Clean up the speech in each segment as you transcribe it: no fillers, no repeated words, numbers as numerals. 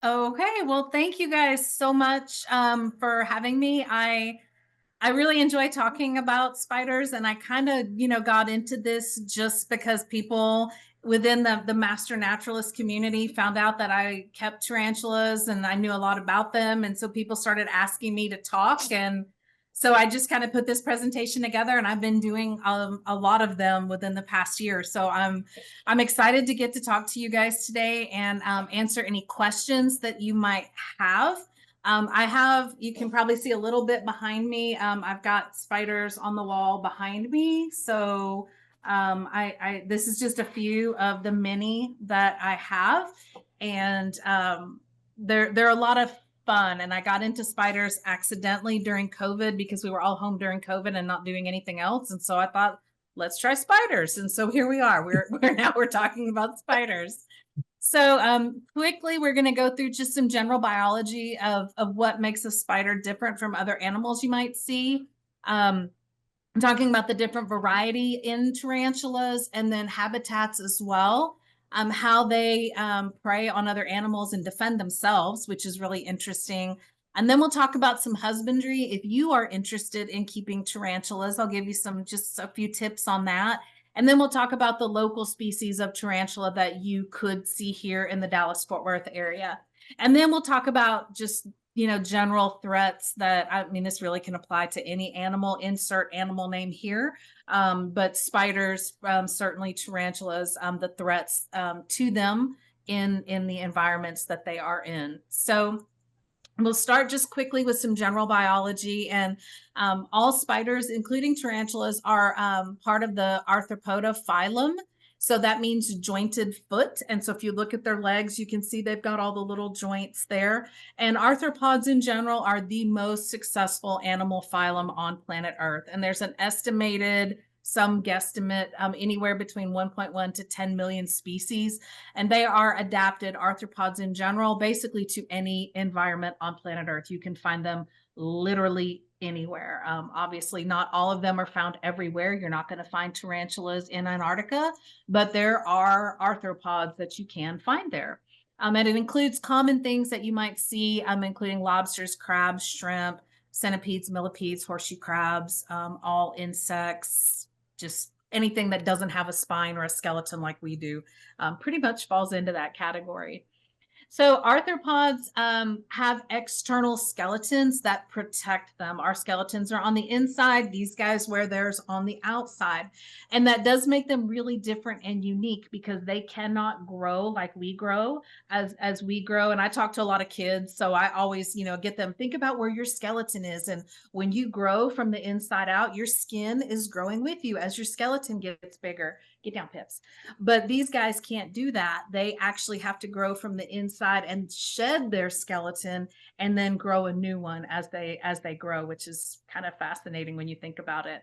Okay, well, thank you guys so much for having me. I really enjoy talking about spiders, and I kind of, got into this just because people within the master naturalist community found out that I kept tarantulas and I knew a lot about them, and so people started asking me to talk, and so I just kind of put this presentation together, and I've been doing a lot of them within the past year. So I'm excited to get to talk to you guys today and answer any questions that you might have. I have, you can probably see a little bit behind me. I've got spiders on the wall behind me. So this is just a few of the many that I have. And they're a lot of fun. And I got into spiders accidentally during COVID because we were all home during COVID and not doing anything else. And so I thought, let's try spiders. And so here we are. We're talking about spiders. So quickly, we're going to go through just some general biology of what makes a spider different from other animals you might see. I'm talking about the different variety in tarantulas and then habitats as well. How they prey on other animals and defend themselves, which is really interesting. And then we'll talk about some husbandry. If you are interested in keeping tarantulas, I'll give you just a few tips on that. And then we'll talk about the local species of tarantula that you could see here in the Dallas-Fort Worth area. And then we'll talk about just general threats that, I mean, this really can apply to any animal, insert animal name here. But spiders, certainly tarantulas, the threats to them in the environments that they are in. So we'll start just quickly with some general biology, and all spiders, including tarantulas, are part of the Arthropoda phylum. So that means jointed foot. And so if you look at their legs, you can see they've got all the little joints there. And arthropods in general are the most successful animal phylum on planet Earth. And there's an estimated, some guesstimate, anywhere between 1.1 to 10 million species. And they are adapted, arthropods in general, basically to any environment on planet Earth. You can find them literally anywhere. Obviously, not all of them are found everywhere. You're not going to find tarantulas in Antarctica, but there are arthropods that you can find there. And it includes common things that you might see, including lobsters, crabs, shrimp, centipedes, millipedes, horseshoe crabs, all insects, just anything that doesn't have a spine or a skeleton like we do, pretty much falls into that category. So arthropods have external skeletons that protect them. Our skeletons are on the inside. These guys wear theirs on the outside. And that does make them really different and unique because they cannot grow like we grow as we grow. And I talk to a lot of kids, so I always, get them, think about where your skeleton is. And when you grow from the inside out, your skin is growing with you as your skeleton gets bigger. Get down, Pips. But these guys can't do that. They actually have to grow from the inside and shed their skeleton and then grow a new one as they grow, which is kind of fascinating when you think about it.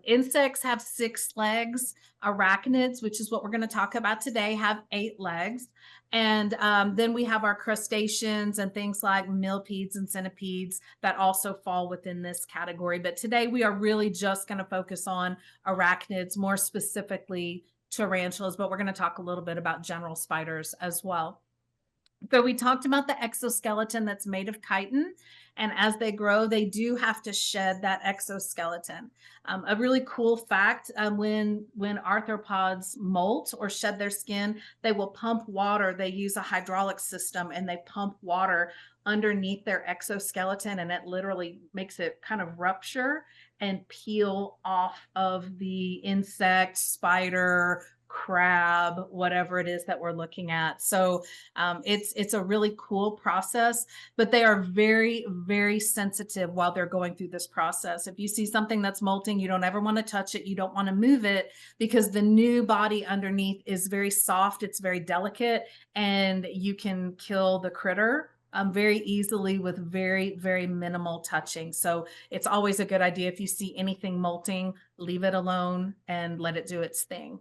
Insects have 6 legs. Arachnids, which is what we're going to talk about today, have 8 legs. And then we have our crustaceans and things like millipedes and centipedes that also fall within this category. But today we are really just going to focus on arachnids, more specifically tarantulas, but we're going to talk a little bit about general spiders as well. So we talked about the exoskeleton that's made of chitin, and as they grow, they do have to shed that exoskeleton. A really cool fact: when arthropods molt or shed their skin, they will pump water. They use a hydraulic system, and they pump water underneath their exoskeleton, and it literally makes it kind of rupture and peel off of the insect, spider, crab, whatever it is that we're looking at. So it's a really cool process, but they are very, very sensitive while they're going through this process. If you see something that's molting, you don't ever want to touch it. You don't want to move it because the new body underneath is very soft. It's very delicate, and you can kill the critter very easily with very, very minimal touching. So it's always a good idea, if you see anything molting, leave it alone and let it do its thing.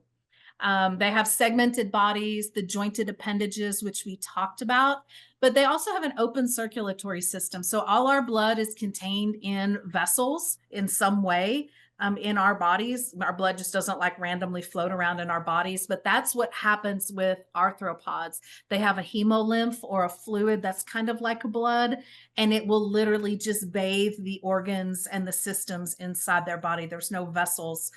They have segmented bodies, the jointed appendages, which we talked about, but they also have an open circulatory system. So all our blood is contained in vessels in some way. in our bodies. Our blood just doesn't like randomly float around in our bodies, but that's what happens with arthropods. They have a hemolymph, or a fluid that's kind of like blood, and it will literally just bathe the organs and the systems inside their body. There's no vessels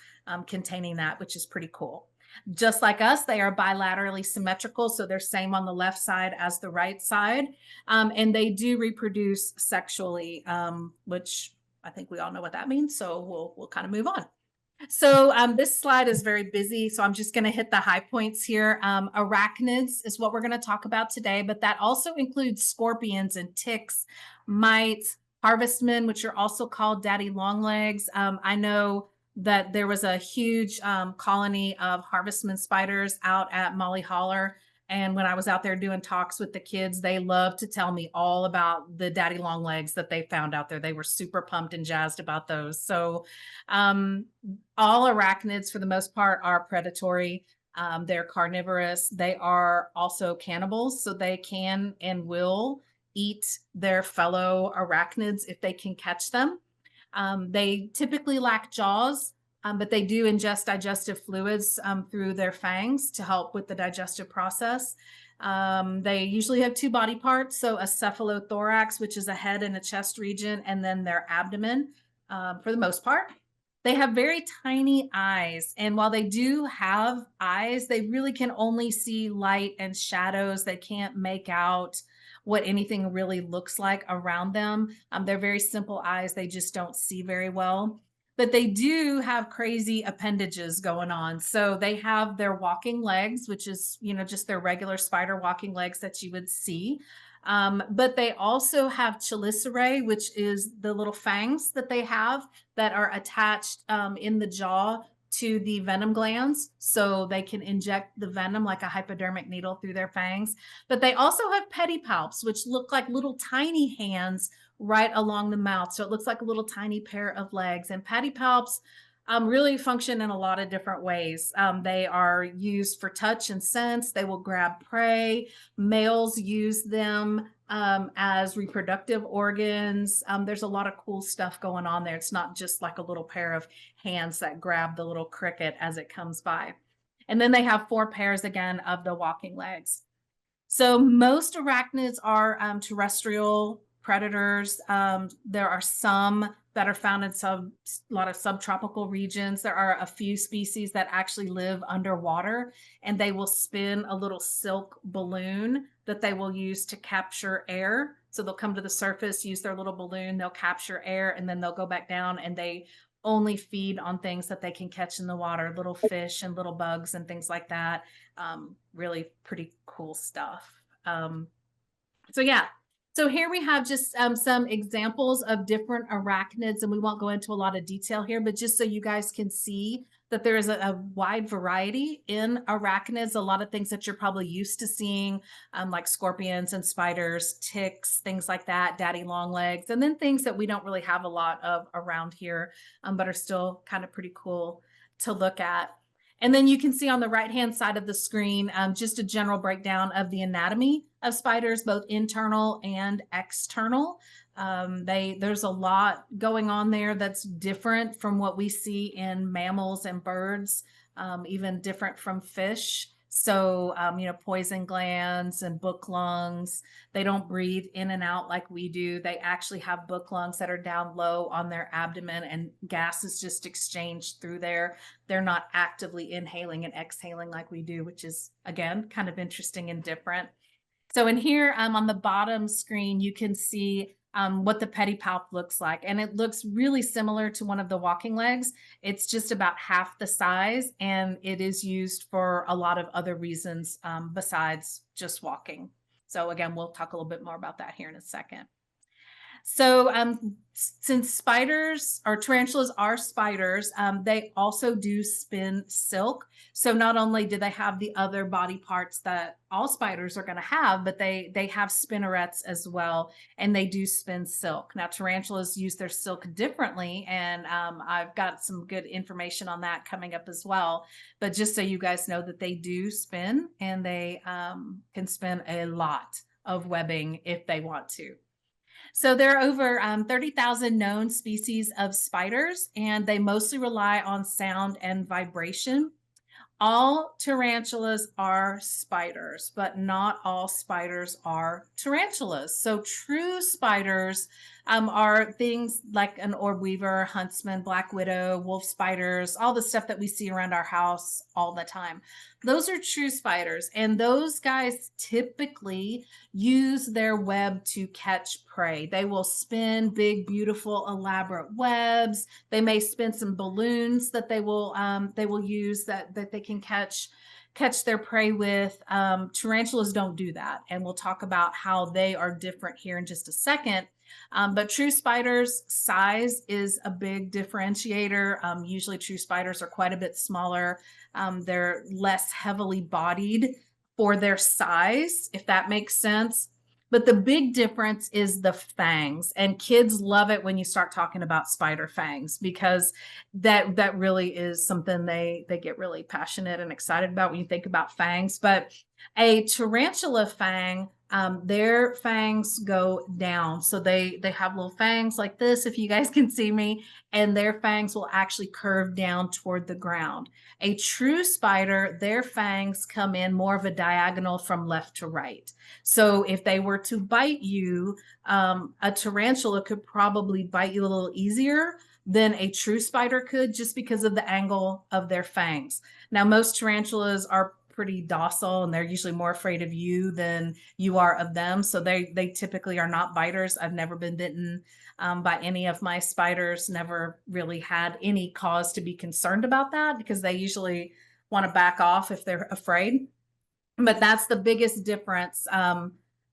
containing that, which is pretty cool. Just like us, they are bilaterally symmetrical, so they're same on the left side as the right side, and they do reproduce sexually, which I think we all know what that means. So we'll kind of move on. So this slide is very busy, so I'm just going to hit the high points here. Arachnids is what we're going to talk about today, but that also includes scorpions and ticks, mites, harvestmen, which are also called daddy longlegs. I know that there was a huge colony of harvestman spiders out at Molly Holler. And when I was out there doing talks with the kids, they loved to tell me all about the daddy longlegs that they found out there. They were super pumped and jazzed about those. So all arachnids, for the most part, are predatory. They're carnivorous. They are also cannibals, so they can and will eat their fellow arachnids if they can catch them. They typically lack jaws, but they do ingest digestive fluids through their fangs to help with the digestive process. They usually have two body parts, so a cephalothorax, which is a head and a chest region, and then their abdomen for the most part. They have very tiny eyes, and while they do have eyes, they really can only see light and shadows. They can't make out what anything really looks like around them. They're very simple eyes. They just don't see very well. But they do have crazy appendages going on. So they have their walking legs, which is, just their regular spider walking legs that you would see. But they also have chelicerae, which is the little fangs that they have that are attached in the jaw to the venom glands, so they can inject the venom like a hypodermic needle through their fangs. But they also have pedipalps, which look like little tiny hands right along the mouth. So it looks like a little tiny pair of legs. And pedipalps really function in a lot of different ways. They are used for touch and sense. They will grab prey. Males use them as reproductive organs. There's a lot of cool stuff going on there. It's not just like a little pair of hands that grab the little cricket as it comes by. And then they have 4 pairs again of the walking legs. So most arachnids are terrestrial predators. There are some that are found in a lot of subtropical regions. There are a few species that actually live underwater, and they will spin a little silk balloon that they will use to capture air. So they'll come to the surface, use their little balloon, they'll capture air, and then they'll go back down, and they only feed on things that they can catch in the water, little fish and little bugs and things like that. Really pretty cool stuff. So yeah, so here we have just some examples of different arachnids, and we won't go into a lot of detail here, but just so you guys can see that there is a wide variety in arachnids, a lot of things that you're probably used to seeing, like scorpions and spiders, ticks, things like that, daddy longlegs, and then things that we don't really have a lot of around here, but are still kind of pretty cool to look at. And then you can see on the right-hand side of the screen, just a general breakdown of the anatomy of spiders, both internal and external. There's a lot going on there that's different from what we see in mammals and birds, even different from fish. So, poison glands and book lungs, they don't breathe in and out like we do. They actually have book lungs that are down low on their abdomen, and gas is just exchanged through there. They're not actively inhaling and exhaling like we do, which is, again, kind of interesting and different. So in here on the bottom screen, you can see what the pedipalp looks like. And it looks really similar to one of the walking legs. It's just about half the size, and it is used for a lot of other reasons besides just walking. So again, we'll talk a little bit more about that here in a second. So since spiders or tarantulas are spiders, they also do spin silk. So not only do they have the other body parts that all spiders are going to have, but they have spinnerets as well, and they do spin silk. Now tarantulas use their silk differently, and I've got some good information on that coming up as well. But just so you guys know that they do spin, and they can spin a lot of webbing if they want to. So there are over 30,000 known species of spiders, and they mostly rely on sound and vibration. All tarantulas are spiders, but not all spiders are tarantulas. So true spiders are things like an orb weaver, huntsman, black widow, wolf spiders, all the stuff that we see around our house all the time. Those are true spiders. And those guys typically use their web to catch prey. They will spin big, beautiful, elaborate webs. They may spin some balloons that they will use that they can catch their prey with. Tarantulas don't do that, and we'll talk about how they are different here in just a second. But true spiders, size is a big differentiator. Usually, true spiders are quite a bit smaller. They're less heavily bodied for their size, if that makes sense. But the big difference is the fangs, and kids love it when you start talking about spider fangs, because that really is something they get really passionate and excited about when you think about fangs. But a tarantula fang, their fangs go down, so they have little fangs like this, if you guys can see me, and their fangs will actually curve down toward the ground. A true spider, their fangs come in more of a diagonal from left to right. So if they were to bite you, a tarantula could probably bite you a little easier than a true spider could, just because of the angle of their fangs. Now, most tarantulas are pretty docile, and they're usually more afraid of you than you are of them. So they typically are not biters. I've never been bitten by any of my spiders, never really had any cause to be concerned about that, because they usually want to back off if they're afraid. But that's the biggest difference,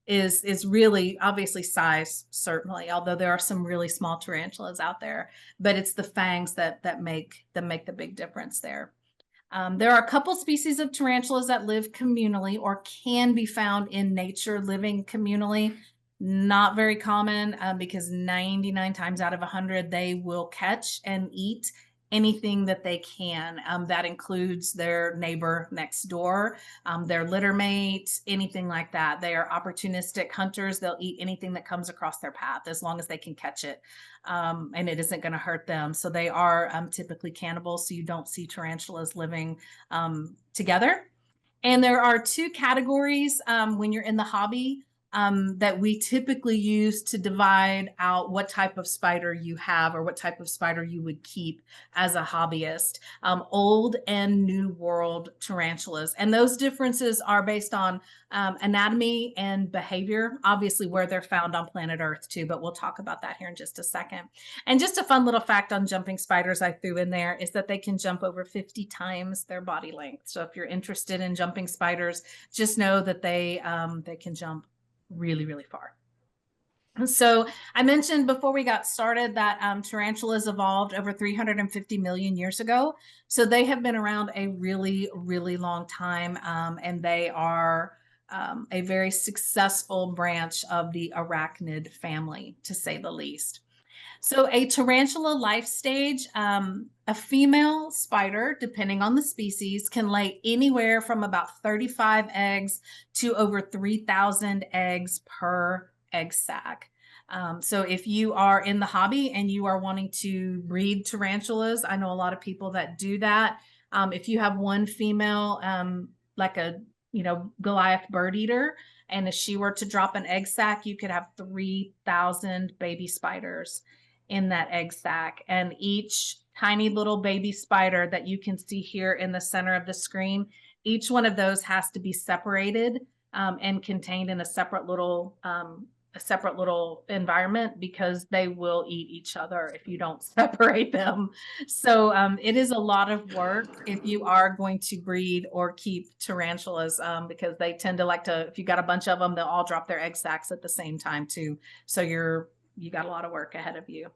is really obviously size, certainly, although there are some really small tarantulas out there, but it's the fangs that make the big difference there. There are a couple species of tarantulas that live communally or can be found in nature living communally. Not very common, because 99 times out of 100, they will catch and eat anything that they can. That includes their neighbor next door, their litter mate, anything like that. They are opportunistic hunters. They'll eat anything that comes across their path as long as they can catch it, and it isn't going to hurt them. So they are typically cannibals. So you don't see tarantulas living together. And there are two categories when you're in the hobby that we typically use to divide out what type of spider you have, or what type of spider you would keep as a hobbyist. Old and new world tarantulas. And those differences are based on anatomy and behavior, obviously where they're found on planet Earth too, but we'll talk about that here in just a second. And just a fun little fact on jumping spiders I threw in there is that they can jump over 50 times their body length. So if you're interested in jumping spiders, just know that they can jump really, really far. So I mentioned before we got started that tarantulas evolved over 350 million years ago. So they have been around a really, really long time, and they are a very successful branch of the arachnid family, to say the least. So a tarantula life stage, a female spider, depending on the species, can lay anywhere from about 35 eggs to over 3,000 eggs per egg sac. So if you are in the hobby and you are wanting to breed tarantulas, I know a lot of people that do that. If you have one female, like a Goliath bird eater, and if she were to drop an egg sac, you could have 3,000 baby spiders in that egg sac. And each tiny little baby spider that you can see here in the center of the screen, each one of those has to be separated and contained in a separate little environment, because they will eat each other if you don't separate them. So it is a lot of work if you are going to breed or keep tarantulas, because they tend to like to, if you got a bunch of them, they'll all drop their egg sacs at the same time too. So you got a lot of work ahead of you.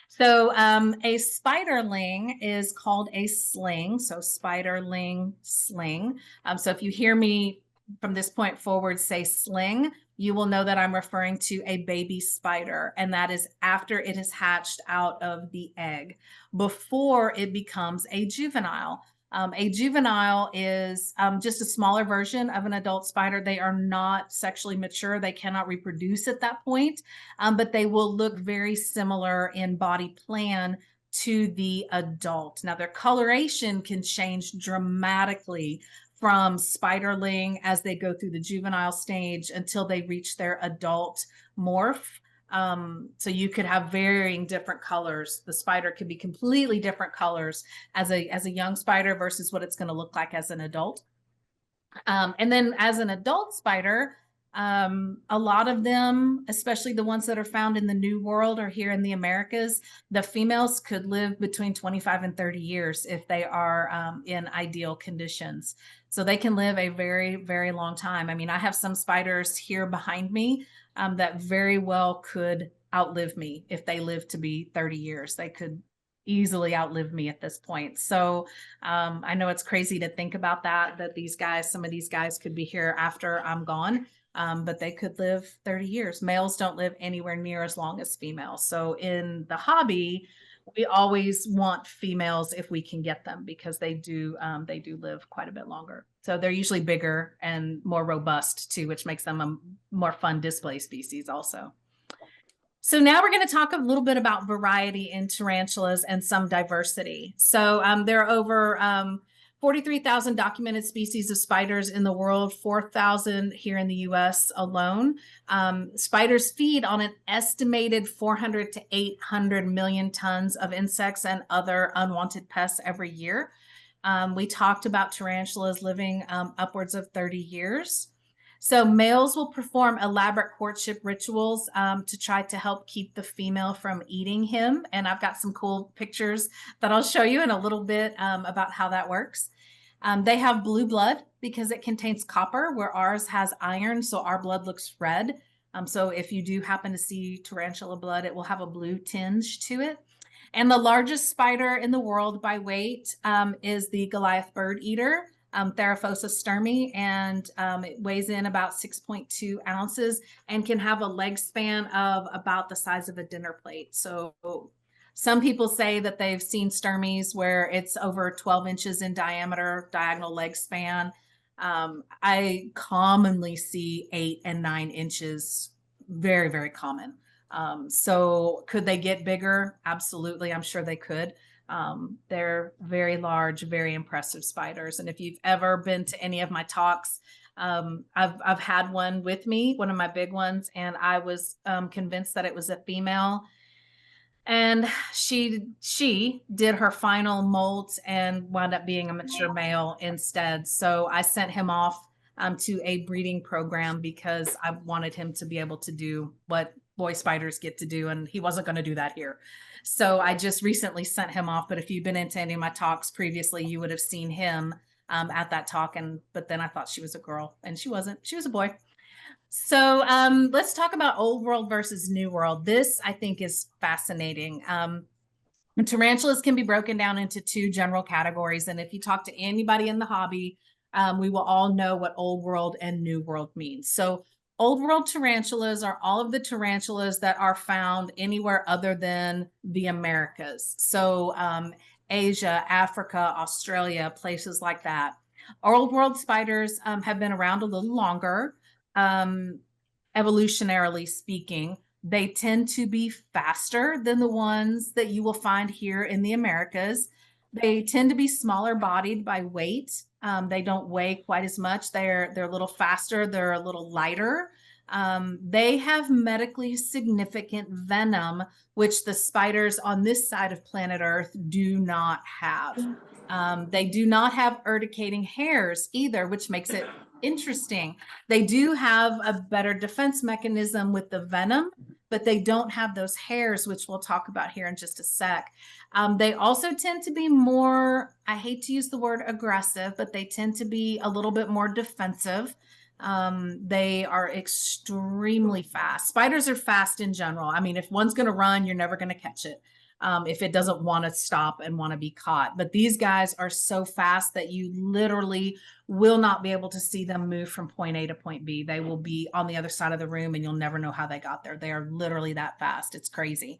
So a spiderling is called a sling. So spiderling, sling. So if you hear me from this point forward say sling, you will know that I'm referring to a baby spider, and that is after it has hatched out of the egg, before it becomes a juvenile. A juvenile is just a smaller version of an adult spider. They are not sexually mature. They cannot reproduce at that point, but they will look very similar in body plan to the adult. Now, their coloration can change dramatically from spiderling as they go through the juvenile stage until they reach their adult morph. So you could have varying different colors. The spider could be completely different colors as a young spider versus what it's going to look like as an adult. And then as an adult spider, a lot of them, especially the ones that are found in the New World or here in the Americas, the females could live between 25 and 30 years if they are in ideal conditions. So they can live a very, very long time. I mean, I have some spiders here behind me that very well could outlive me if they live to be 30 years. They could easily outlive me at this point. So I know it's crazy to think about that these guys, some of these guys could be here after I'm gone, but they could live 30 years. Males don't live anywhere near as long as females. So in the hobby, we always want females if we can get them because they do live quite a bit longer. So they're usually bigger and more robust too, which makes them a more fun display species also. So now we're going to talk a little bit about variety in tarantulas and some diversity. So there are over 43,000 documented species of spiders in the world, 4,000 here in the US alone. Spiders feed on an estimated 400 to 800 million tons of insects and other unwanted pests every year. We talked about tarantulas living upwards of 30 years. So males will perform elaborate courtship rituals to try to help keep the female from eating him. And I've got some cool pictures that I'll show you in a little bit about how that works. They have blue blood because it contains copper, where ours has iron, so our blood looks red. So if you do happen to see tarantula blood, it will have a blue tinge to it. And the largest spider in the world by weight is the Goliath bird eater. Theraphosa sturmi, and it weighs in about 6.2 ounces and can have a leg span of about the size of a dinner plate. So some people say that they've seen sturmies where it's over 12 inches in diameter, diagonal leg span. I commonly see 8 and 9 inches, very, very common. So could they get bigger? Absolutely, I'm sure they could. They're very large, very impressive spiders. And if you've ever been to any of my talks, I've had one with me, one of my big ones, and I was convinced that it was a female. And she did her final molts and wound up being a mature male instead. So I sent him off to a breeding program because I wanted him to be able to do what boy spiders get to do, and he wasn't going to do that here. So I just recently sent him off. But if you've been into any of my talks previously, you would have seen him at that talk. But then I thought she was a girl, and she wasn't. She was a boy. So let's talk about old world versus new world. This, I think, is fascinating. Tarantulas can be broken down into two general categories. And if you talk to anybody in the hobby, we will all know what old world and new world means. So old world tarantulas are all of the tarantulas that are found anywhere other than the Americas. So Asia, Africa, Australia, places like that. Old world spiders have been around a little longer, evolutionarily speaking. They tend to be faster than the ones that you will find here in the Americas. They tend to be smaller bodied by weight. They don't weigh quite as much. They're a little faster. They're a little lighter. They have medically significant venom, which the spiders on this side of planet Earth do not have. They do not have urticating hairs either, which makes it interesting. They do have a better defense mechanism with the venom, but they don't have those hairs, which we'll talk about here in just a sec. They also tend to be more, I hate to use the word aggressive, but they tend to be a little bit more defensive. They are extremely fast. Spiders are fast in general. I mean, if one's going to run, you're never going to catch it. If it doesn't want to stop and want to be caught. But these guys are so fast that you literally will not be able to see them move from point A to point B. They will be on the other side of the room and you'll never know how they got there. They are literally that fast. It's crazy.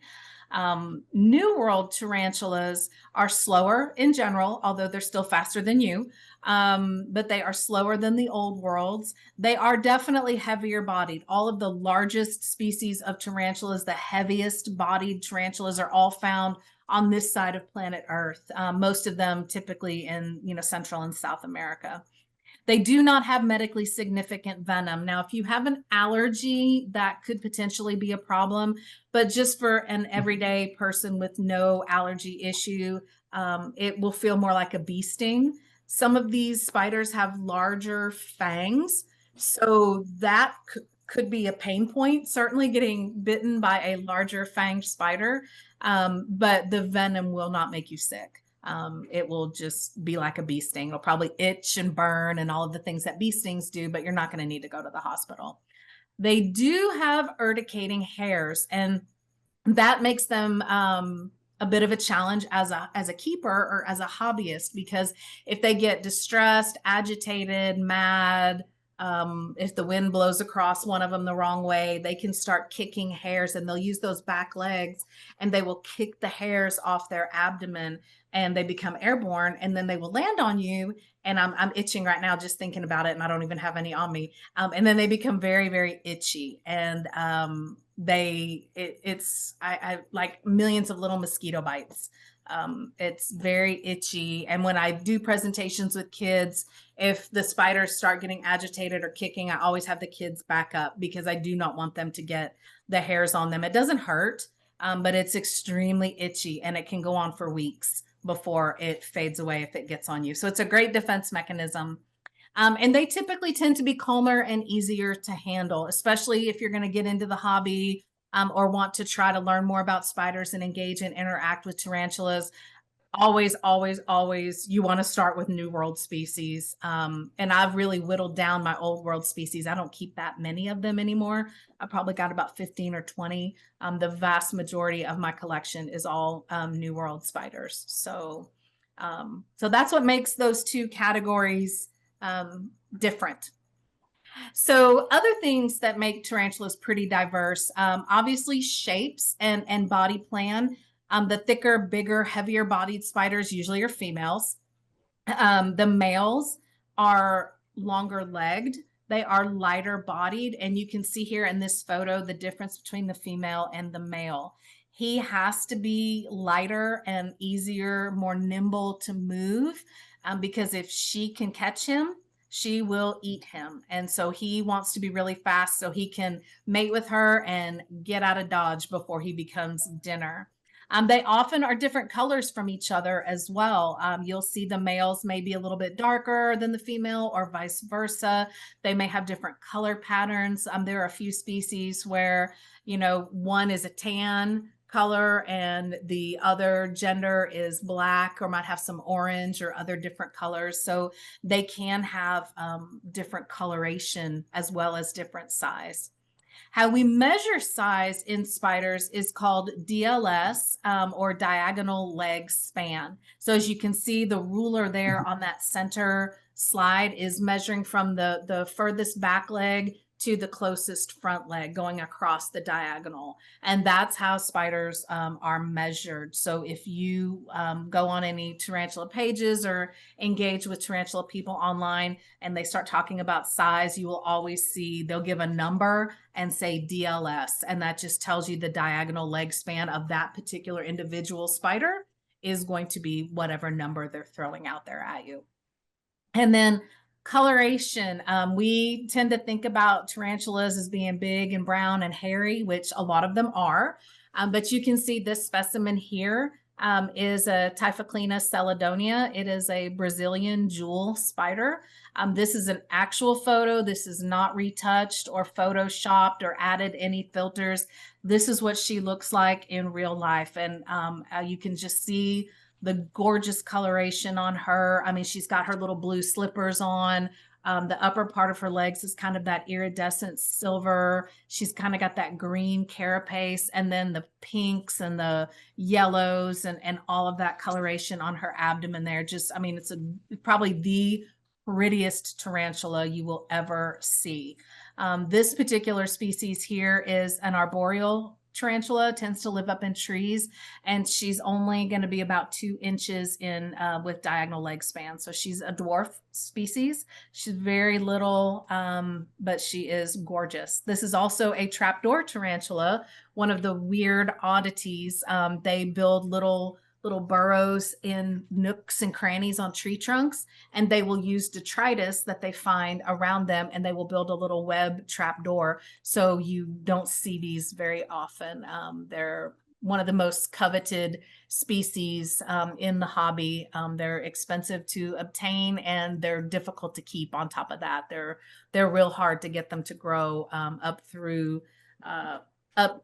New World tarantulas are slower in general, although they're still faster than you. But they are slower than the Old Worlds. They are definitely heavier bodied. All of the largest species of tarantulas, the heaviest bodied tarantulas, are all found on this side of planet Earth. Most of them typically in, Central and South America. They do not have medically significant venom. Now, if you have an allergy, that could potentially be a problem, but just for an everyday person with no allergy issue, it will feel more like a bee sting. Some of these spiders have larger fangs, so that could be a pain point, certainly getting bitten by a larger fanged spider, but the venom will not make you sick. It will just be like a bee sting. It'll probably itch and burn and all of the things that bee stings do, but you're not going to need to go to the hospital. They do have urticating hairs, and that makes them a bit of a challenge as a keeper or as a hobbyist, because if they get distressed, agitated, mad, if the wind blows across one of them the wrong way, they can start kicking hairs, and they'll use those back legs and they will kick the hairs off their abdomen and they become airborne, and then they will land on you. And I'm itching right now just thinking about it, and I don't even have any on me. And then they become very, very itchy, and I like millions of little mosquito bites. It's very itchy. And when I do presentations with kids, if the spiders start getting agitated or kicking, I always have the kids back up because I do not want them to get the hairs on them. It doesn't hurt, but it's extremely itchy, and it can go on for weeks before it fades away if it gets on you. So it's a great defense mechanism. And they typically tend to be calmer and easier to handle, especially if you're going to get into the hobby, or want to try to learn more about spiders and engage and interact with tarantulas. Always, always, always, you want to start with New World species. And I've really whittled down my Old World species. I don't keep that many of them anymore. I probably got about 15 or 20. The vast majority of my collection is all New World spiders. So that's what makes those two categories different. So other things that make tarantulas pretty diverse, obviously shapes and body plan. The thicker, bigger, heavier bodied spiders usually are females. The males are longer legged. They are lighter bodied. And you can see here in this photo the difference between the female and the male. He has to be lighter and easier, more nimble to move, because if she can catch him, she will eat him. And so he wants to be really fast so he can mate with her and get out of Dodge before he becomes dinner. They often are different colors from each other as well. You'll see the males may be a little bit darker than the female or vice versa. They may have different color patterns. There are a few species where, one is a tan color and the other gender is black, or might have some orange or other different colors. So they can have different coloration as well as different size. How we measure size in spiders is called DLS, or diagonal leg span. So as you can see, the ruler there on that center slide is measuring from the furthest back leg to the closest front leg, going across the diagonal. And that's how spiders are measured. So if you go on any tarantula pages or engage with tarantula people online and they start talking about size, you will always see they'll give a number and say DLS. And that just tells you the diagonal leg span of that particular individual spider is going to be whatever number they're throwing out there at you. And then coloration. We tend to think about tarantulas as being big and brown and hairy, which a lot of them are. But you can see this specimen here is a Typhoclina celadonia. It is a Brazilian jewel spider. This is an actual photo. This is not retouched or photoshopped or added any filters. This is what she looks like in real life. And you can just see the gorgeous coloration on her. I mean, she's got her little blue slippers on. The upper part of her legs is kind of that iridescent silver. She's kind of got that green carapace, and then the pinks and the yellows and all of that coloration on her abdomen there. Just, I mean, it's probably the prettiest tarantula you will ever see. This particular species here is an arboreal tarantula, tends to live up in trees, and she's only going to be about 2 inches in with diagonal leg span. So she's a dwarf species. She's very little, but she is gorgeous. This is also a trapdoor tarantula, one of the weird oddities. They build little burrows in nooks and crannies on tree trunks, and they will use detritus that they find around them, and they will build a little web trap door. So you don't see these very often. They're one of the most coveted species in the hobby. They're expensive to obtain, and they're difficult to keep. On top of that, they're real hard to get them to grow up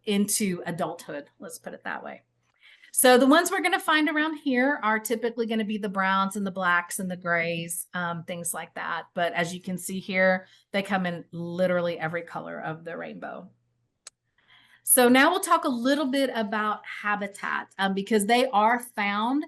into adulthood. Let's put it that way. So the ones we're going to find around here are typically going to be the browns and the blacks and the grays, things like that. But as you can see here, they come in literally every color of the rainbow. So now we'll talk a little bit about habitat, because they are found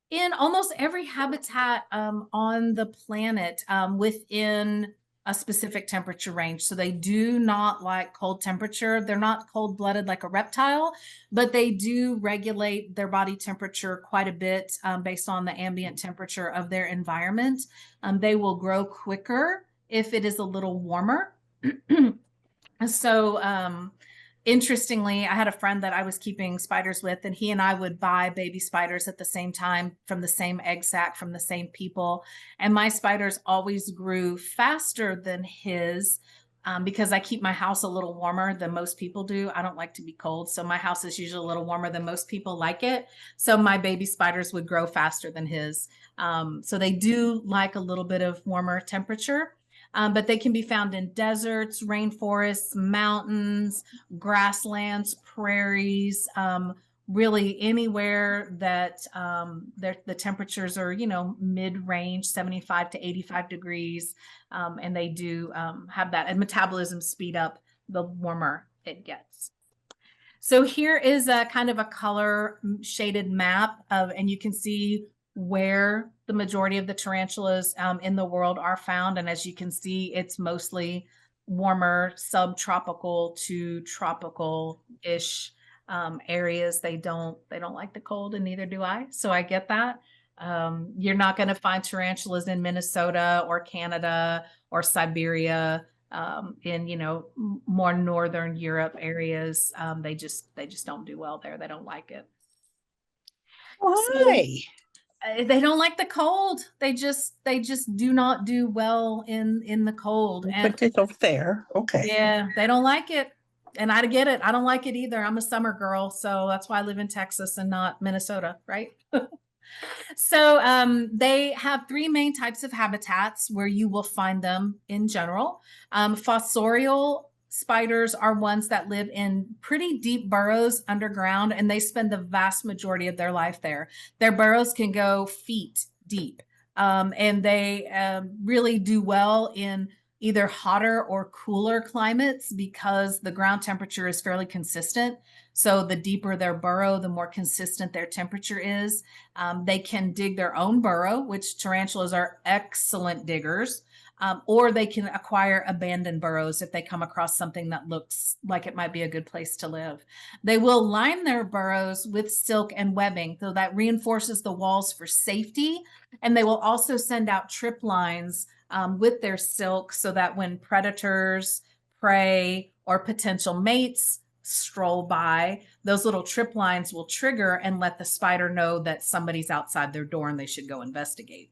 in almost every habitat on the planet within a specific temperature range. So they do not like cold temperature. They're not cold-blooded like a reptile, but they do regulate their body temperature quite a bit based on the ambient temperature of their environment. They will grow quicker if it is a little warmer. So interestingly, I had a friend that I was keeping spiders with, and he and I would buy baby spiders at the same time from the same egg sac from the same people. And my spiders always grew faster than his because I keep my house a little warmer than most people do. I don't like to be cold. So my house is usually a little warmer than most people like it. So my baby spiders would grow faster than his. So they do like a little bit of warmer temperature. But they can be found in deserts, rainforests, mountains, grasslands, prairies, really anywhere that the temperatures are, mid-range, 75 to 85 degrees. And they do have that, and metabolism speed up the warmer it gets. So here is a kind of a color shaded map and you can see where the majority of the tarantulas in the world are found. And as you can see, it's mostly warmer subtropical to tropical-ish areas. They don't like the cold, and neither do I. So I get that. You're not going to find tarantulas in Minnesota or Canada or Siberia in more northern Europe areas. They just don't do well there. They don't like it. Why? They don't like the cold. They just do not do well in the cold. But it's over there. Okay. Yeah, they don't like it. And I get it. I don't like it either. I'm a summer girl, so that's why I live in Texas and not Minnesota, right? So they have 3 main types of habitats where you will find them in general. Fossorial spiders are ones that live in pretty deep burrows underground, and they spend the vast majority of their life there. Their burrows can go feet deep, and they really do well in either hotter or cooler climates because the ground temperature is fairly consistent. So the deeper their burrow, the more consistent their temperature is. They can dig their own burrow, which tarantulas are excellent diggers, or they can acquire abandoned burrows if they come across something that looks like it might be a good place to live. They will line their burrows with silk and webbing, so that reinforces the walls for safety. And they will also send out trip lines with their silk so that when predators, prey, or potential mates stroll by, those little trip lines will trigger and let the spider know that somebody's outside their door and they should go investigate.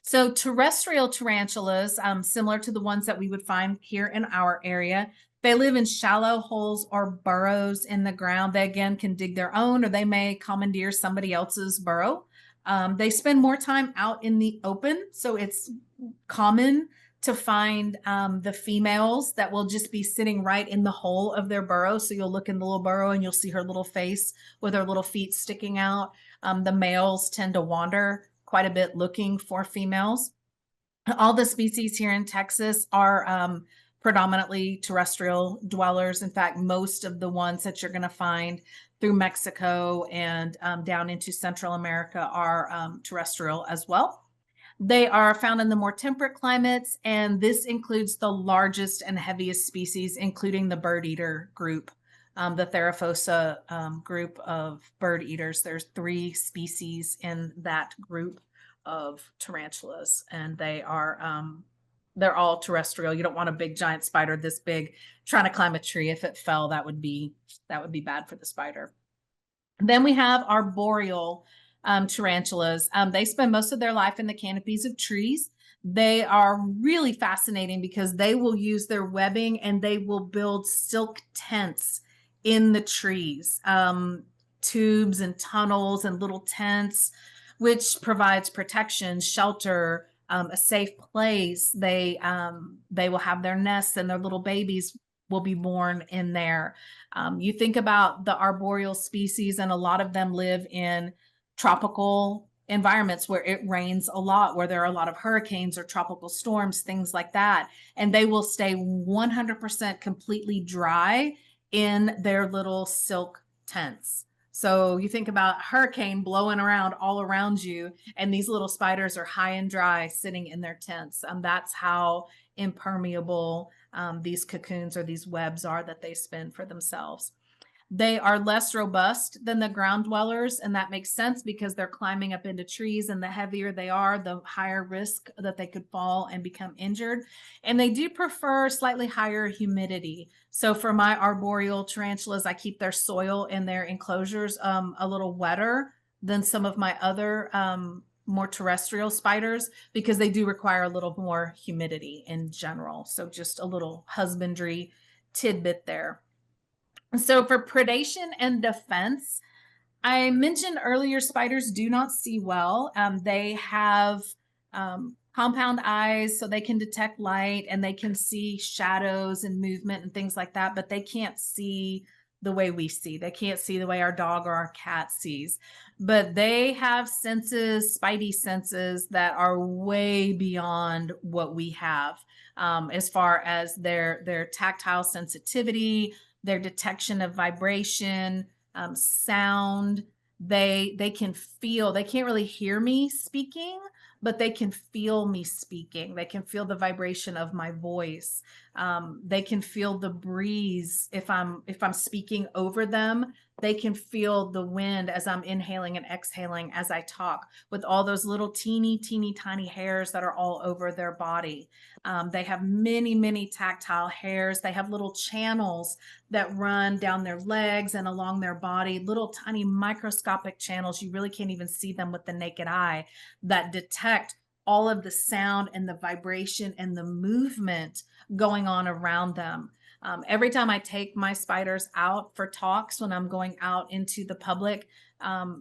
So terrestrial tarantulas, similar to the ones that we would find here in our area, they live in shallow holes or burrows in the ground. They again can dig their own, or they may commandeer somebody else's burrow. They spend more time out in the open, so it's common to find the females that will just be sitting right in the hole of their burrow. So you'll look in the little burrow and you'll see her little face with her little feet sticking out. The males tend to wander quite a bit looking for females. All the species here in Texas are predominantly terrestrial dwellers. In fact, most of the ones that you're going to find through Mexico and down into Central America are terrestrial as well. They are found in the more temperate climates, and this includes the largest and heaviest species, including the bird eater group, the Theraphosa group of bird eaters. There's 3 species in that group of tarantulas, and they're all terrestrial. You don't want a big giant spider this big trying to climb a tree. If it fell, that would be bad for the spider. Then we have arboreal tarantulas. They spend most of their life in the canopies of trees. They are really fascinating because they will use their webbing and they will build silk tents in the trees, tubes and tunnels and little tents, which provides protection, shelter, a safe place. They will have their nests, and their little babies will be born in there. You think about the arboreal species, and a lot of them live in tropical environments where it rains a lot, where there are a lot of hurricanes or tropical storms, things like that. And they will stay 100% completely dry in their little silk tents. So you think about hurricane blowing around all around you, and these little spiders are high and dry sitting in their tents. That's how impermeable these cocoons or these webs are that they spin for themselves. They are less robust than the ground dwellers, and that makes sense because they're climbing up into trees, and the heavier they are, the higher risk that they could fall and become injured. And they do prefer slightly higher humidity. So for my arboreal tarantulas, I keep their soil in their enclosures a little wetter than some of my other more terrestrial spiders, because they do require a little more humidity in general. So just a little husbandry tidbit there. So for predation and defense, I mentioned earlier, spiders do not see well. They have compound eyes, so they can detect light and they can see shadows and movement and things like that, but they can't see the way we see. They can't see the way our dog or our cat sees. But they have senses, spidey senses, that are way beyond what we have, as far as their tactile sensitivity, their detection of vibration, sound. They can feel. They can't really hear me speaking, but they can feel me speaking. They can feel the vibration of my voice. They can feel the breeze if I'm speaking over them. They can feel the wind as I'm inhaling and exhaling as I talk, with all those little teeny tiny hairs that are all over their body. They have many tactile hairs. They have little channels that run down their legs and along their body, little tiny microscopic channels. You really can't even see them with the naked eye, that detect all of the sound and the vibration and the movement going on around them. Every time I take my spiders out for talks, when I'm going out into the public,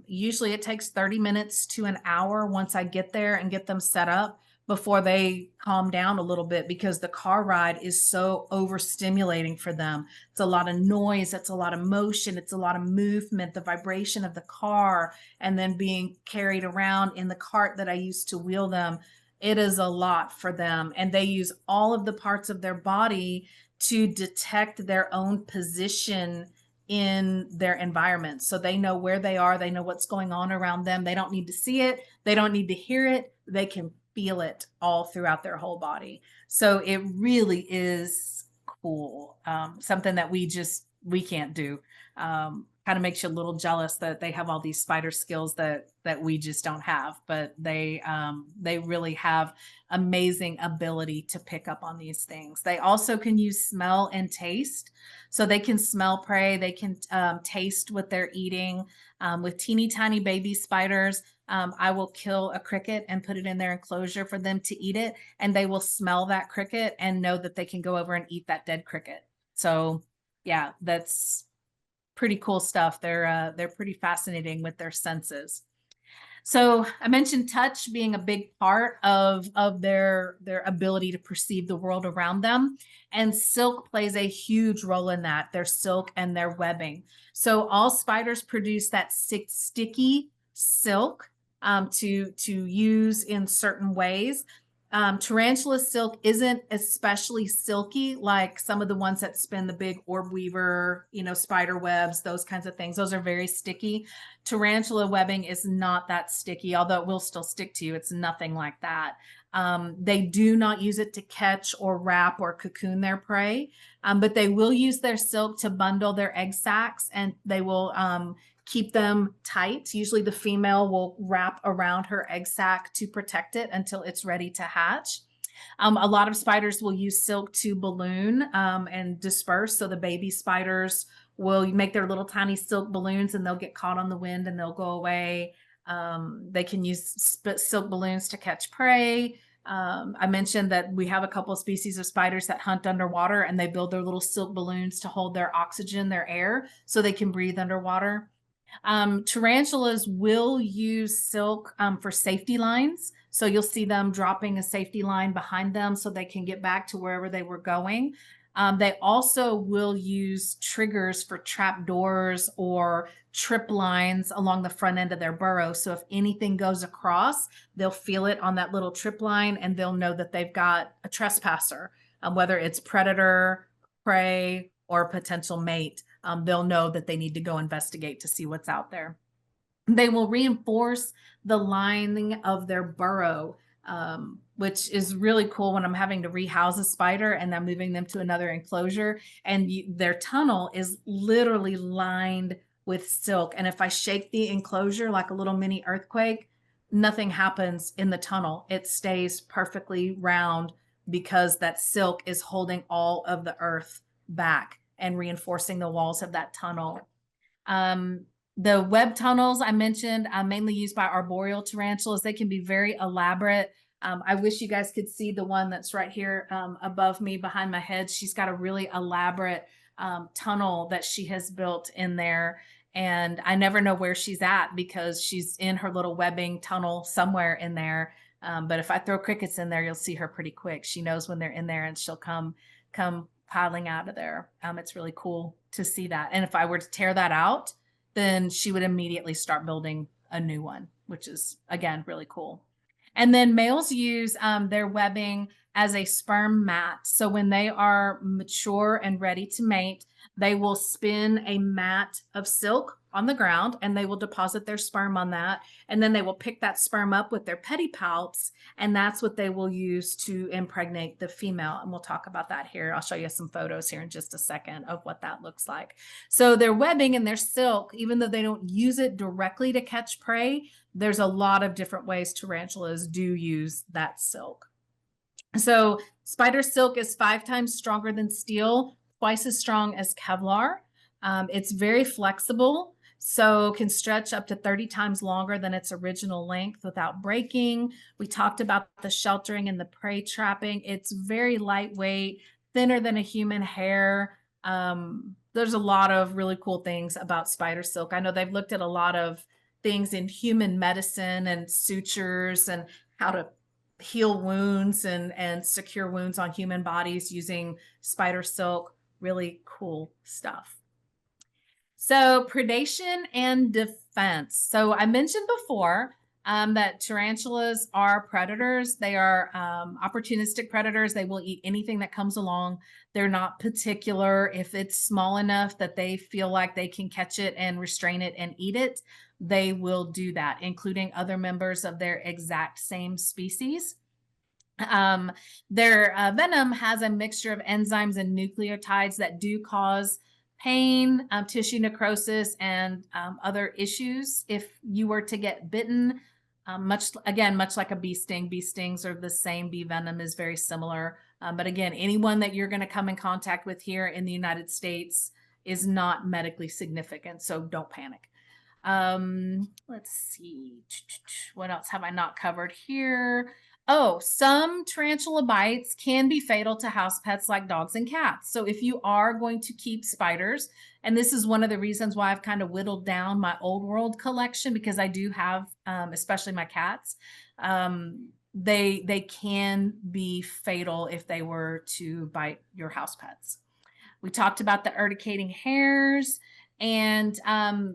usually it takes 30 minutes to an hour once I get there and get them set up, before they calm down a little bit, because the car ride is so overstimulating for them. It's a lot of noise, it's a lot of motion, it's a lot of movement, the vibration of the car, and then being carried around in the cart that I used to wheel them. It is a lot for them, and they use all of the parts of their body to detect their own position in their environment. So they know where they are, they know what's going on around them. They don't need to see it, they don't need to hear it, they can feel it all throughout their whole body. So it really is cool. Something that we can't do. Kind of makes you a little jealous that they have all these spider skills that we just don't have, but they really have amazing ability to pick up on these things. They also can use smell and taste. So they can smell prey, they can taste what they're eating. With teeny tiny baby spiders, I will kill a cricket and put it in their enclosure for them to eat it, and they will smell that cricket and know that they can go over and eat that dead cricket. So yeah, that's pretty cool stuff. They're pretty fascinating with their senses. So I mentioned touch being a big part of their ability to perceive the world around them, and silk plays a huge role in that. Their silk and their webbing. So all spiders produce that sticky silk to use in certain ways. Tarantula silk isn't especially silky like some of the ones that spin the big orb weaver, spider webs, those kinds of things. Those are very sticky. Tarantula webbing is not that sticky, although it will still stick to you. It's nothing like that. They do not use it to catch or wrap or cocoon their prey, but they will use their silk to bundle their egg sacs, and they will keep them tight. Usually the female will wrap around her egg sac to protect it until it's ready to hatch. A lot of spiders will use silk to balloon and disperse. So the baby spiders will make their little tiny silk balloons, and they'll get caught on the wind and they'll go away. They can use silk balloons to catch prey. I mentioned that we have a couple of species of spiders that hunt underwater, and they build their little silk balloons to hold their oxygen, their air, so they can breathe underwater. Tarantulas will use silk for safety lines. So you'll see them dropping a safety line behind them so they can get back to wherever they were going. They also will use triggers for trap doors or trip lines along the front end of their burrow. So if anything goes across, they'll feel it on that little trip line, and they'll know that they've got a trespasser, whether it's predator, prey, or potential mate. They'll know that they need to go investigate to see what's out there. They will reinforce the lining of their burrow, which is really cool when I'm having to rehouse a spider and I'm moving them to another enclosure, and their tunnel is literally lined with silk. And if I shake the enclosure like a little mini earthquake, nothing happens in the tunnel. It stays perfectly round because that silk is holding all of the earth back and reinforcing the walls of that tunnel. The web tunnels I mentioned, mainly used by arboreal tarantulas. They can be very elaborate. I wish you guys could see the one that's right here above me behind my head. She's got a really elaborate tunnel that she has built in there. And I never know where she's at because she's in her little webbing tunnel somewhere in there. But if I throw crickets in there, you'll see her pretty quick. She knows when they're in there, and she'll come piling out of there. It's really cool to see that. And if I were to tear that out, then she would immediately start building a new one, which is, again, really cool. And then males use their webbing as a sperm mat. So when they are mature and ready to mate, they will spin a mat of silk on the ground, and they will deposit their sperm on that. And then they will pick that sperm up with their pedipalps, and that's what they will use to impregnate the female. And we'll talk about that here. I'll show you some photos here in just a second of what that looks like. So their webbing and their silk, even though they don't use it directly to catch prey, there's a lot of different ways tarantulas do use that silk. So spider silk is 5 times stronger than steel, twice as strong as Kevlar. It's very flexible, so can stretch up to 30 times longer than its original length without breaking. We talked about the sheltering and the prey trapping. It's very lightweight, thinner than a human hair. There's a lot of really cool things about spider silk. I know they've looked at a lot of things in human medicine and sutures and how to heal wounds and secure wounds on human bodies using spider silk. Really cool stuff. So predation and defense. So I mentioned before that tarantulas are predators. They are opportunistic predators. They will eat anything that comes along. They're not particular. If it's small enough that they feel like they can catch it and restrain it and eat it, they will do that, including other members of their exact same species. Their venom has a mixture of enzymes and nucleotides that do cause pain, tissue necrosis, and other issues if you were to get bitten. Much like a bee sting. Bee stings are the same. Bee venom is very similar. But again, anyone that you're going to come in contact with here in the United States is not medically significant, so don't panic. Let's see. What else have I not covered here? Oh, some tarantula bites can be fatal to house pets like dogs and cats. So if you are going to keep spiders, and this is one of the reasons why I've kind of whittled down my old world collection, because I do have, especially my cats, they can be fatal if they were to bite your house pets. We talked about the urticating hairs. And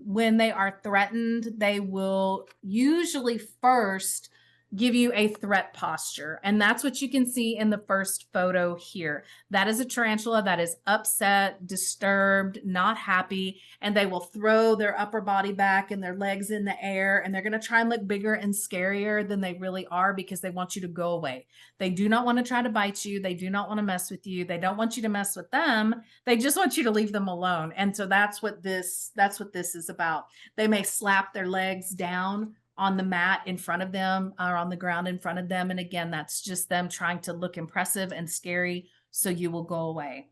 when they are threatened, they will usually first give you a threat posture. And that's what you can see in the first photo here. That is a tarantula that is upset, disturbed, not happy, and they will throw their upper body back and their legs in the air, and they're going to try and look bigger and scarier than they really are because they want you to go away. They do not want to try to bite you. They do not want to mess with you. They don't want you to mess with them. They just want you to leave them alone. And so that's what this is about. They may slap their legs down on the mat in front of them or on the ground in front of them. And again, that's just them trying to look impressive and scary so you will go away.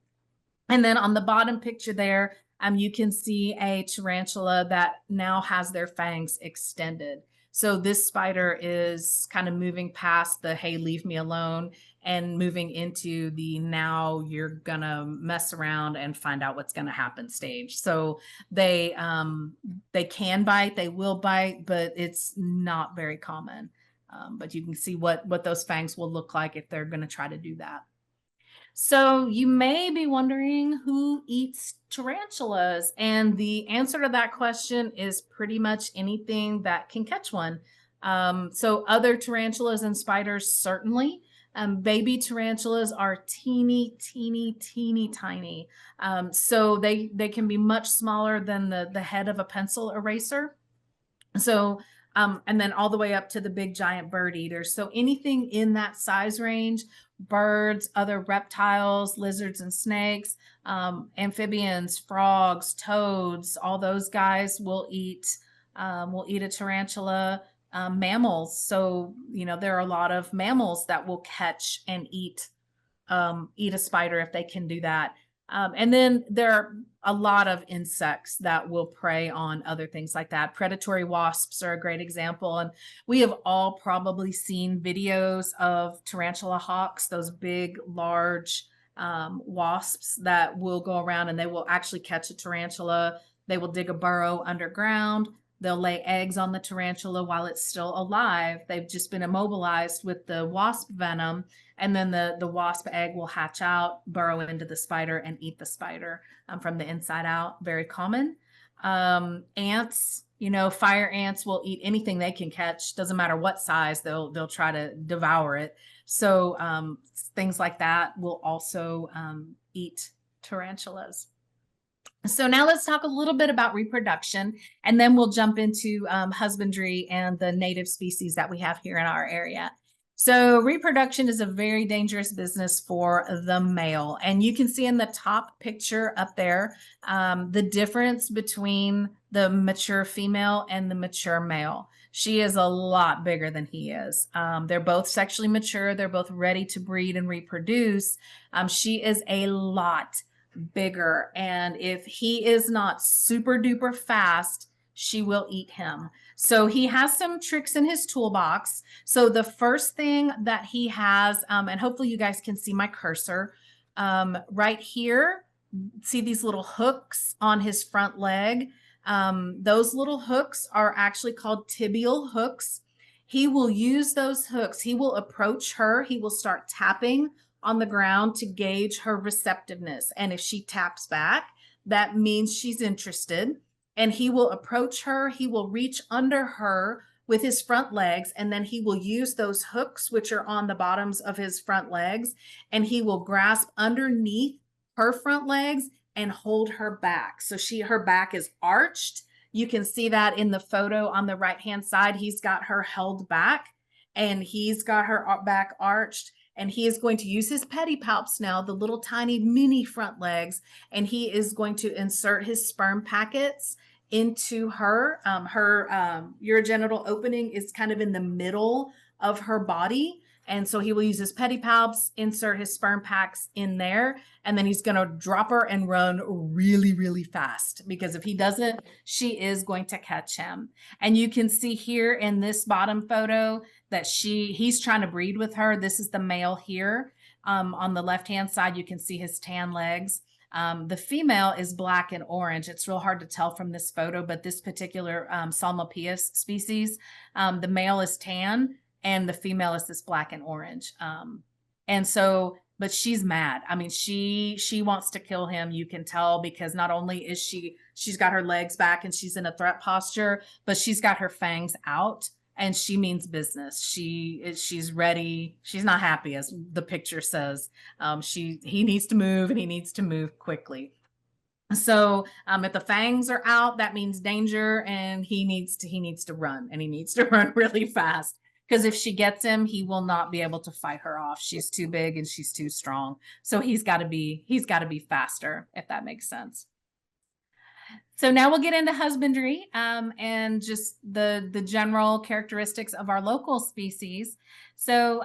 And then on the bottom picture there, you can see a tarantula that now has their fangs extended. So this spider is kind of moving past the, hey, leave me alone, and moving into the, now you're gonna mess around and find out what's gonna happen stage. So they can bite, they will bite, but it's not very common. But you can see what those fangs will look like if they're gonna try to do that. So you may be wondering who eats tarantulas, and the answer to that question is pretty much anything that can catch one. So other tarantulas and spiders, certainly. Baby tarantulas are teeny, teeny, teeny tiny. So they can be much smaller than the head of a pencil eraser. So, and then all the way up to the big giant bird eaters. So anything in that size range, birds, other reptiles, lizards and snakes, amphibians, frogs, toads, all those guys will eat a tarantula. Mammals. So, there are a lot of mammals that will catch and eat a spider if they can do that. And then there are a lot of insects that will prey on other things like that. Predatory wasps are a great example. And we have all probably seen videos of tarantula hawks, those big, large wasps that will go around and they will actually catch a tarantula. They will dig a burrow underground. They'll lay eggs on the tarantula while it's still alive. They've just been immobilized with the wasp venom. And then the wasp egg will hatch out, burrow into the spider, and eat the spider from the inside out. Very common. Ants, fire ants will eat anything they can catch. Doesn't matter what size, they'll try to devour it. So things like that will also eat tarantulas. So now let's talk a little bit about reproduction, and then we'll jump into husbandry and the native species that we have here in our area. So reproduction is a very dangerous business for the male. And you can see in the top picture up there, the difference between the mature female and the mature male. She is a lot bigger than he is. They're both sexually mature. They're both ready to breed and reproduce. She is a lot bigger. And if he is not super duper fast, she will eat him. So he has some tricks in his toolbox. So the first thing that he has, and hopefully you guys can see my cursor right here, see these little hooks on his front leg. Those little hooks are actually called tibial hooks. He will use those hooks. He will approach her. He will start tapping on the ground to gauge her receptiveness. And if she taps back, that means she's interested. And he will approach her. He will reach under her with his front legs, and then he will use those hooks, which are on the bottoms of his front legs, and he will grasp underneath her front legs and hold her back. So her back is arched. You can see that in the photo on the right-hand side. He's got her held back, and he's got her back arched. And he is going to use his pedipalps now, the little tiny mini front legs, and he is going to insert his sperm packets into her. Her urogenital opening is kind of in the middle of her body. And so he will use his pedipalps, insert his sperm packs in there, and then he's going to drop her and run really, really fast, because if he doesn't, she is going to catch him. And you can see here in this bottom photo that he's trying to breed with her. This is the male here. On the left-hand side, you can see his tan legs. The female is black and orange. It's real hard to tell from this photo, but this particular Salmopoeus species, the male is tan and the female is this black and orange. And so, but she's mad. I mean, she wants to kill him. You can tell, because not only is she's got her legs back and she's in a threat posture, but she's got her fangs out and she means business. She's ready. She's not happy, as the picture says. He needs to move, and he needs to move quickly. So if the fangs are out, that means danger, and he needs to run, and he needs to run really fast. Because if she gets him, he will not be able to fight her off. She's too big and she's too strong. So he's got to be faster, if that makes sense. So now we'll get into husbandry, and just the general characteristics of our local species. So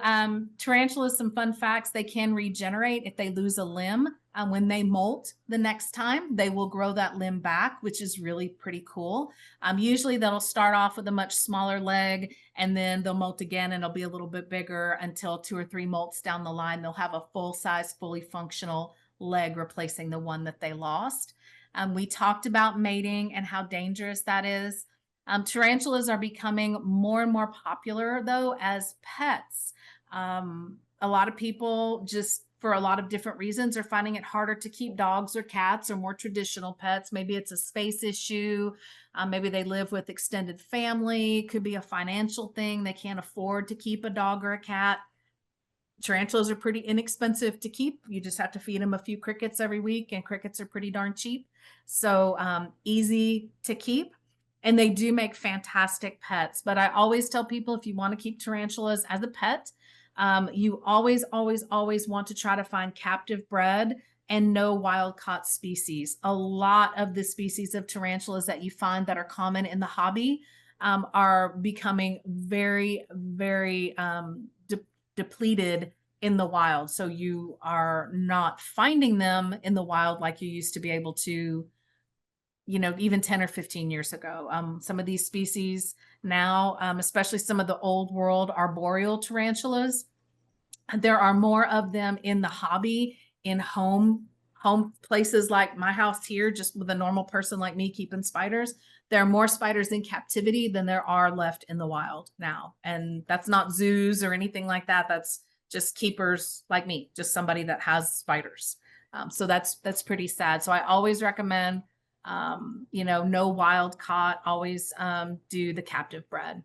tarantulas, some fun facts: they can regenerate if they lose a limb. When they molt the next time, they will grow that limb back, which is really pretty cool. Usually they'll start off with a much smaller leg, and then they'll molt again, and it'll be a little bit bigger until 2 or 3 molts down the line. They'll have a full-size, fully functional leg replacing the one that they lost. We talked about mating and how dangerous that is. Tarantulas are becoming more and more popular, though, as pets. A lot of people, just for a lot of different reasons, are finding it harder to keep dogs or cats or more traditional pets. Maybe it's a space issue. Maybe they live with extended family. Could be a financial thing. They can't afford to keep a dog or a cat. Tarantulas are pretty inexpensive to keep. You just have to feed them a few crickets every week, and crickets are pretty darn cheap. So easy to keep. And they do make fantastic pets. But I always tell people, if you want to keep tarantulas as a pet, you always, always, always want to try to find captive bred and no wild caught species. A lot of the species of tarantulas that you find that are common in the hobby are becoming very, very depleted in the wild. So you are not finding them in the wild like you used to be able to, even 10 or 15 years ago. Some of these species now, especially some of the old world arboreal tarantulas, there are more of them in the hobby, in home places like my house here, just with a normal person like me keeping spiders. There are more spiders in captivity than there are left in the wild now. And that's not zoos or anything like that. That's just keepers like me, just somebody that has spiders. So that's pretty sad. So I always recommend, no wild caught, always do the captive bred.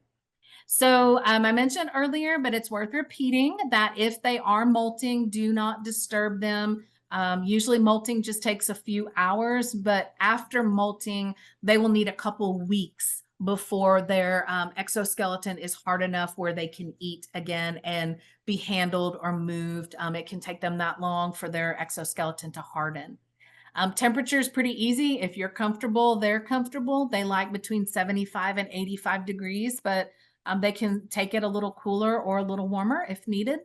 So I mentioned earlier, but it's worth repeating, that if they are molting, do not disturb them. Usually molting just takes a few hours, but after molting, they will need a couple weeks before their exoskeleton is hard enough where they can eat again and be handled or moved. It can take them that long for their exoskeleton to harden. Temperature is pretty easy. If you're comfortable, they're comfortable. They like between 75 and 85 degrees, but they can take it a little cooler or a little warmer if needed.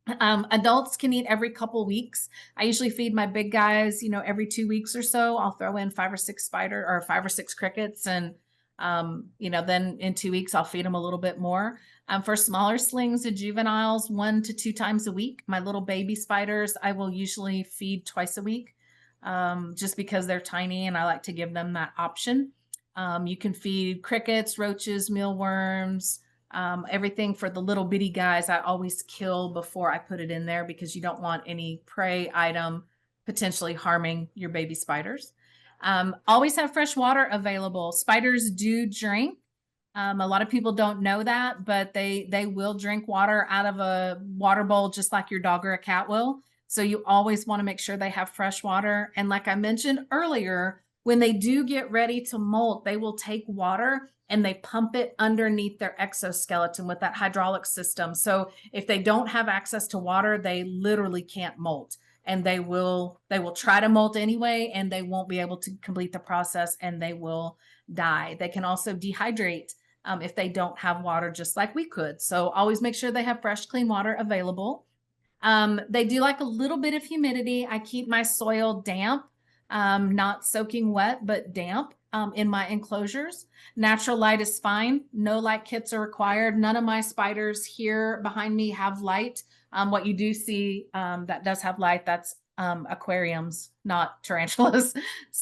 Adults can eat every couple weeks. I usually feed my big guys, every 2 weeks or so. I'll throw in 5 or 6 or 5 or 6 crickets, and then in 2 weeks I'll feed them a little bit more. For smaller slings and juveniles, 1 to 2 times a week. My little baby spiders, I will usually feed twice a week, just because they're tiny and I like to give them that option. You can feed crickets, roaches, mealworms, everything. For the little bitty guys, I always kill before I put it in there, because you don't want any prey item potentially harming your baby spiders. Always have fresh water available. Spiders do drink. A lot of people don't know that, but they will drink water out of a water bowl just like your dog or a cat will. So you always want to make sure they have fresh water. And like I mentioned earlier, when they do get ready to molt, they will take water and they pump it underneath their exoskeleton with that hydraulic system. So if they don't have access to water, they literally can't molt, and they will try to molt anyway, and they won't be able to complete the process, and they will die. They can also dehydrate if they don't have water, just like we could. So always make sure they have fresh, clean water available. They do like a little bit of humidity. I keep my soil damp, not soaking wet, but damp in my enclosures. Natural light is fine. No light kits are required. None of my spiders here behind me have light. What you do see that does have light, that's aquariums, not tarantulas.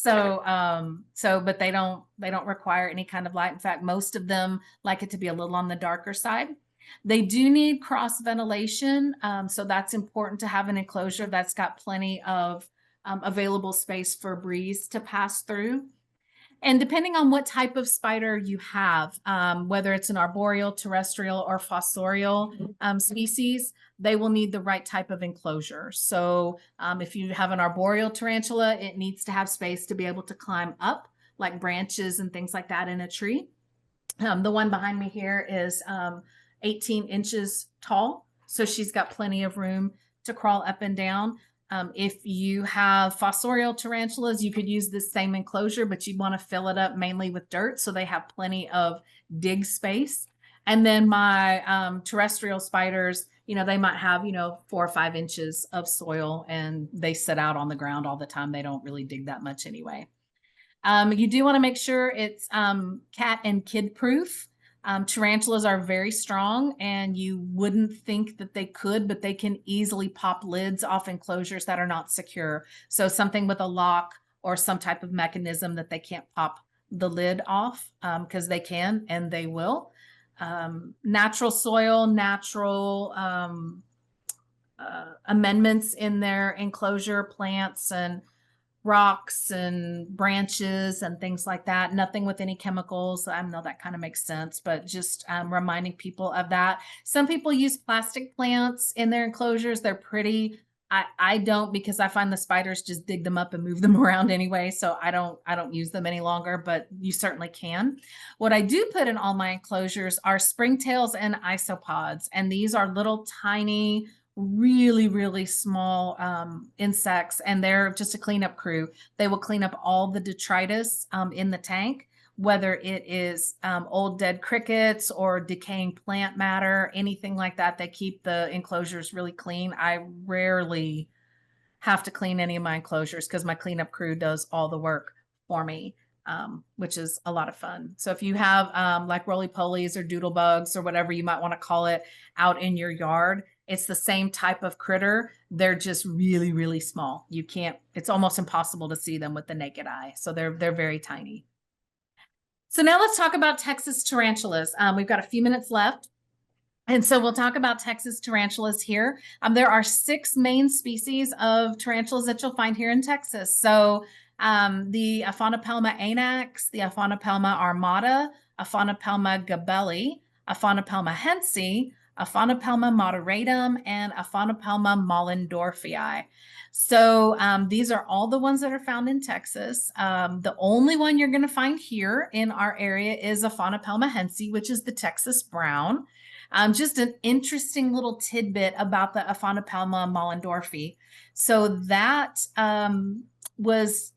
But they don't require any kind of light. In fact, most of them like it to be a little on the darker side. They do need cross ventilation, so that's important to have an enclosure that's got plenty of available space for breeze to pass through. And depending on what type of spider you have, whether it's an arboreal, terrestrial, or fossorial species, they will need the right type of enclosure. So if you have an arboreal tarantula, it needs to have space to be able to climb up, like branches and things like that in a tree. The one behind me here is 18 inches tall. So she's got plenty of room to crawl up and down. If you have fossorial tarantulas, you could use this same enclosure, but you want to fill it up mainly with dirt so they have plenty of dig space. And then my terrestrial spiders, they might have, 4 or 5 inches of soil and they sit out on the ground all the time. They don't really dig that much anyway. You do want to make sure it's cat and kid proof. Tarantulas are very strong and you wouldn't think that they could, but they can easily pop lids off enclosures that are not secure. So something with a lock or some type of mechanism that they can't pop the lid off, because they can and they will. Natural soil, natural amendments in their enclosure, plants and rocks and branches and things like that. Nothing with any chemicals. I know that kind of makes sense, but just reminding people of that. Some people use plastic plants in their enclosures. They're pretty. I don't, because I find the spiders just dig them up and move them around anyway. So I don't use them any longer, but you certainly can. What I do put in all my enclosures are springtails and isopods. And these are little tiny, really, really small insects, and they're just a cleanup crew. They will clean up all the detritus in the tank, whether it is old dead crickets or decaying plant matter, anything like that. They keep the enclosures really clean. I rarely have to clean any of my enclosures because my cleanup crew does all the work for me, which is a lot of fun. So if you have like roly-polies or doodle bugs or whatever you might want to call it out in your yard, it's the same type of critter. They're just really, really small. You can't, it's almost impossible to see them with the naked eye. So they're very tiny. So now let's talk about Texas tarantulas. We've got a few minutes left. And so we'll talk about Texas tarantulas here. There are 6 main species of tarantulas that you'll find here in Texas. So the Aphonopelma anax, the Aphonopelma armata, Aphonopelma gabelli, Aphonopelma hensi, Aphonopelma moderatum, and Aphonopelma mollendorfii. So these are all the ones that are found in Texas. The only one you're going to find here in our area is Aphonopelma hensi, which is the Texas brown. Just an interesting little tidbit about the Aphonopelma mollendorfii. So that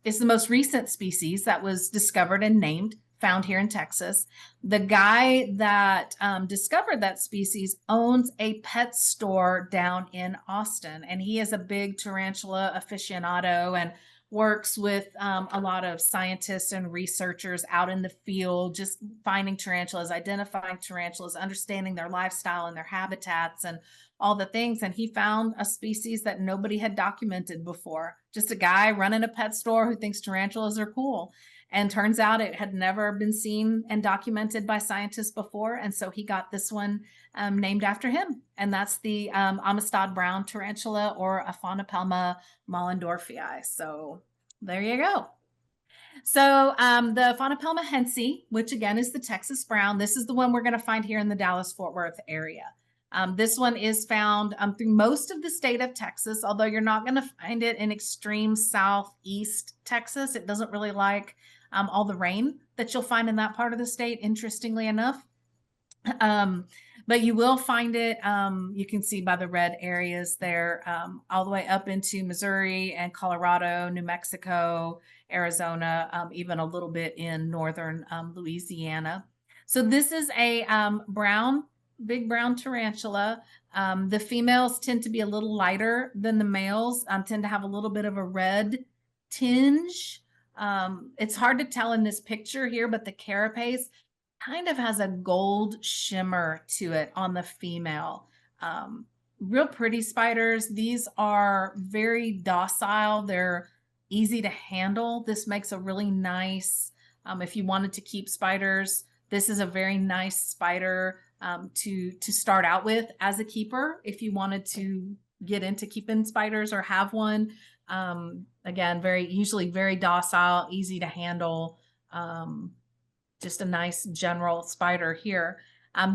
is the most recent species that was discovered and named, found here in Texas. The guy that discovered that species owns a pet store down in Austin, and he is a big tarantula aficionado and works with a lot of scientists and researchers out in the field, just finding tarantulas, identifying tarantulas, understanding their lifestyle and their habitats and all the things. And he found a species that nobody had documented before. Just a guy running a pet store who thinks tarantulas are cool. And turns out it had never been seen and documented by scientists before. And so he got this one named after him. And that's the Amistad brown tarantula, or Aphonopelma mollendorfii. So there you go. So the Aphonopelma hensi, which again is the Texas brown, this is the one we're going to find here in the Dallas-Fort Worth area. This one is found through most of the state of Texas, although you're not going to find it in extreme southeast Texas. It doesn't really like all the rain that you'll find in that part of the state, interestingly enough. But you will find it, you can see by the red areas there, all the way up into Missouri and Colorado, New Mexico, Arizona, even a little bit in northern Louisiana. So this is a big brown tarantula. The females tend to be a little lighter than the males, tend to have a little bit of a red tinge. It's hard to tell in this picture here, but the carapace kind of has a gold shimmer to it on the female. Real pretty spiders. These are very docile. They're easy to handle. This makes a really nice, if you wanted to keep spiders, this is a very nice spider to start out with as a keeper. If you wanted to get into keeping spiders or have one, again, usually very docile, easy to handle. Just a nice general spider here.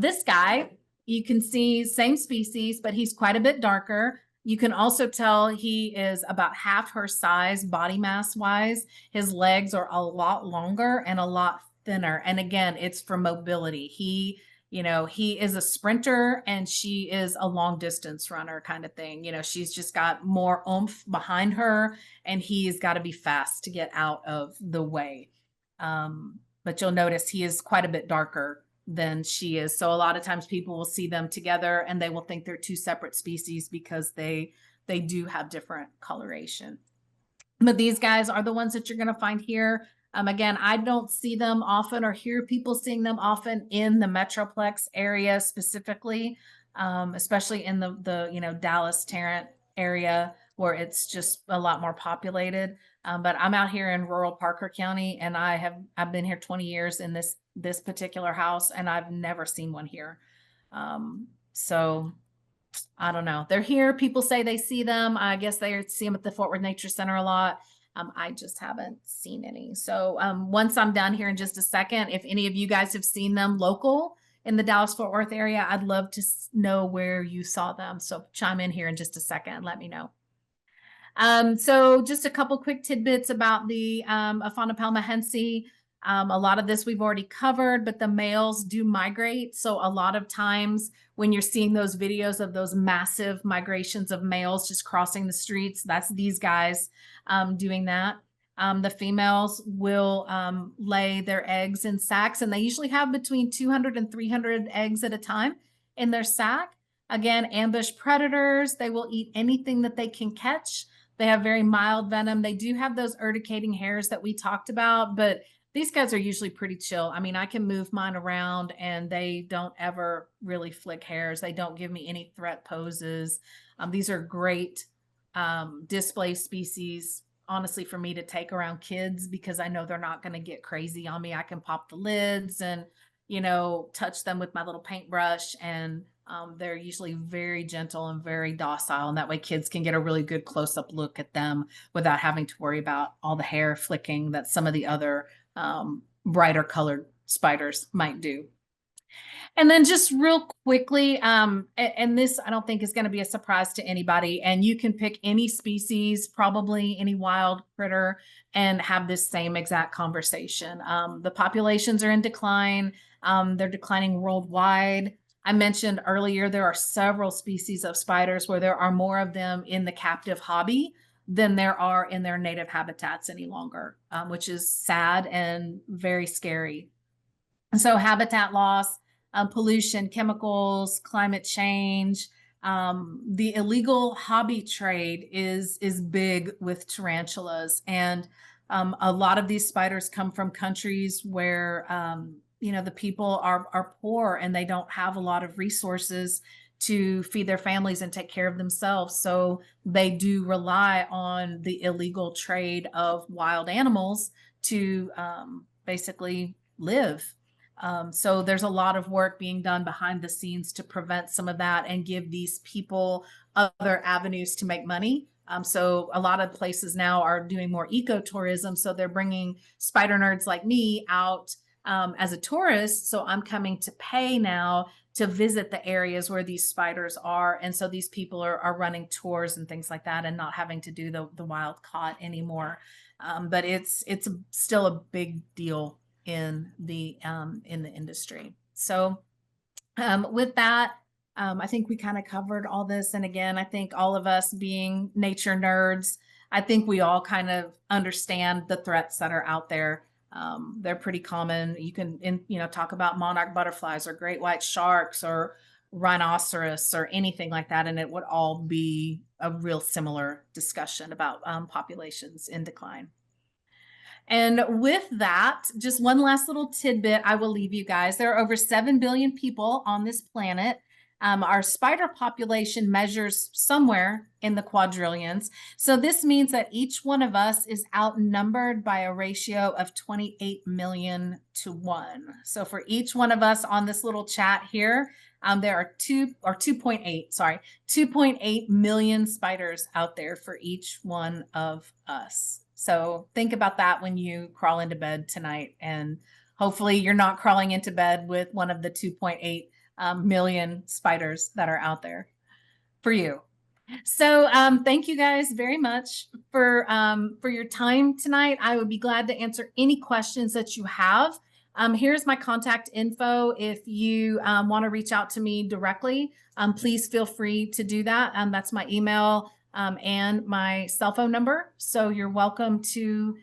This guy, you can see same species, but he's quite a bit darker. You can also tell he is about half her size body mass wise. His legs are a lot longer and a lot thinner. And again, it's for mobility. He is a sprinter and she is a long distance runner kind of thing. She's just got more oomph behind her and he's got to be fast to get out of the way. But you'll notice he is quite a bit darker than she is. So a lot of times people will see them together and they will think they're two separate species because they do have different coloration. But these guys are the ones that you're going to find here. Again, I don't see them often or hear people seeing them often in the Metroplex area specifically, especially in the Dallas, Tarrant area where it's just a lot more populated. But I'm out here in rural Parker County, and I've been here 20 years in this particular house, and I've never seen one here. So I don't know. They're here. People say they see them. I guess they see them at the Fort Worth Nature Center a lot. I just haven't seen any. So once I'm done here in just a second, if any of you guys have seen them local in the Dallas Fort Worth area, I'd love to know where you saw them. So chime in here in just a second and let me know. So just a couple quick tidbits about the Aphonopelma hensi. A lot of this we've already covered, but the males do migrate. So a lot of times when you're seeing those videos of those massive migrations of males just crossing the streets, that's these guys doing that. The females will lay their eggs in sacs, and they usually have between 200 and 300 eggs at a time in their sac. Again, ambush predators. They will eat anything that they can catch. They have very mild venom. They do have those urticating hairs that we talked about, but these guys are usually pretty chill. I mean, I can move mine around and they don't ever really flick hairs. They don't give me any threat poses. These are great display species, honestly, for me to take around kids because I know they're not going to get crazy on me. I can pop the lids and, touch them with my little paintbrush, and they're usually very gentle and very docile. And that way kids can get a really good close-up look at them without having to worry about all the hair flicking that some of the other brighter colored spiders might do. And then just real quickly, and this I don't think is going to be a surprise to anybody, and you can pick any species, probably any wild critter, and have this same exact conversation. The populations are in decline. They're declining worldwide. I mentioned earlier there are several species of spiders where there are more of them in the captive hobby than there are in their native habitats any longer, which is sad and very scary. And so habitat loss, pollution, chemicals, climate change, the illegal hobby trade is big with tarantulas. And a lot of these spiders come from countries where the people are poor and they don't have a lot of resources to feed their families and take care of themselves. So they do rely on the illegal trade of wild animals to basically live. So there's a lot of work being done behind the scenes to prevent some of that and give these people other avenues to make money. So a lot of places now are doing more ecotourism. So they're bringing spider nerds like me out as a tourist. So I'm coming to pay now to visit the areas where these spiders are. And so these people are running tours and things like that and not having to do the wild caught anymore. But it's still a big deal in the industry. So with that, I think we kind of covered all this. And again, I think all of us being nature nerds, I think we all kind of understand the threats that are out there. They're pretty common. You can, talk about monarch butterflies or great white sharks or rhinoceros or anything like that. And it would all be a real similar discussion about populations in decline. And with that, just one last little tidbit I will leave you guys. There are over 7 billion people on this planet. Our spider population measures somewhere in the quadrillions. So this means that each one of us is outnumbered by a ratio of 28 million to 1. So for each one of us on this little chat here, there are 2.8 million spiders out there for each one of us. So think about that when you crawl into bed tonight. And hopefully you're not crawling into bed with one of the 2.8 million spiders that are out there for you. So thank you guys very much for your time tonight. I would be glad to answer any questions that you have. Here's my contact info. If you want to reach out to me directly, please feel free to do that. That's my email and my cell phone number. So you're welcome to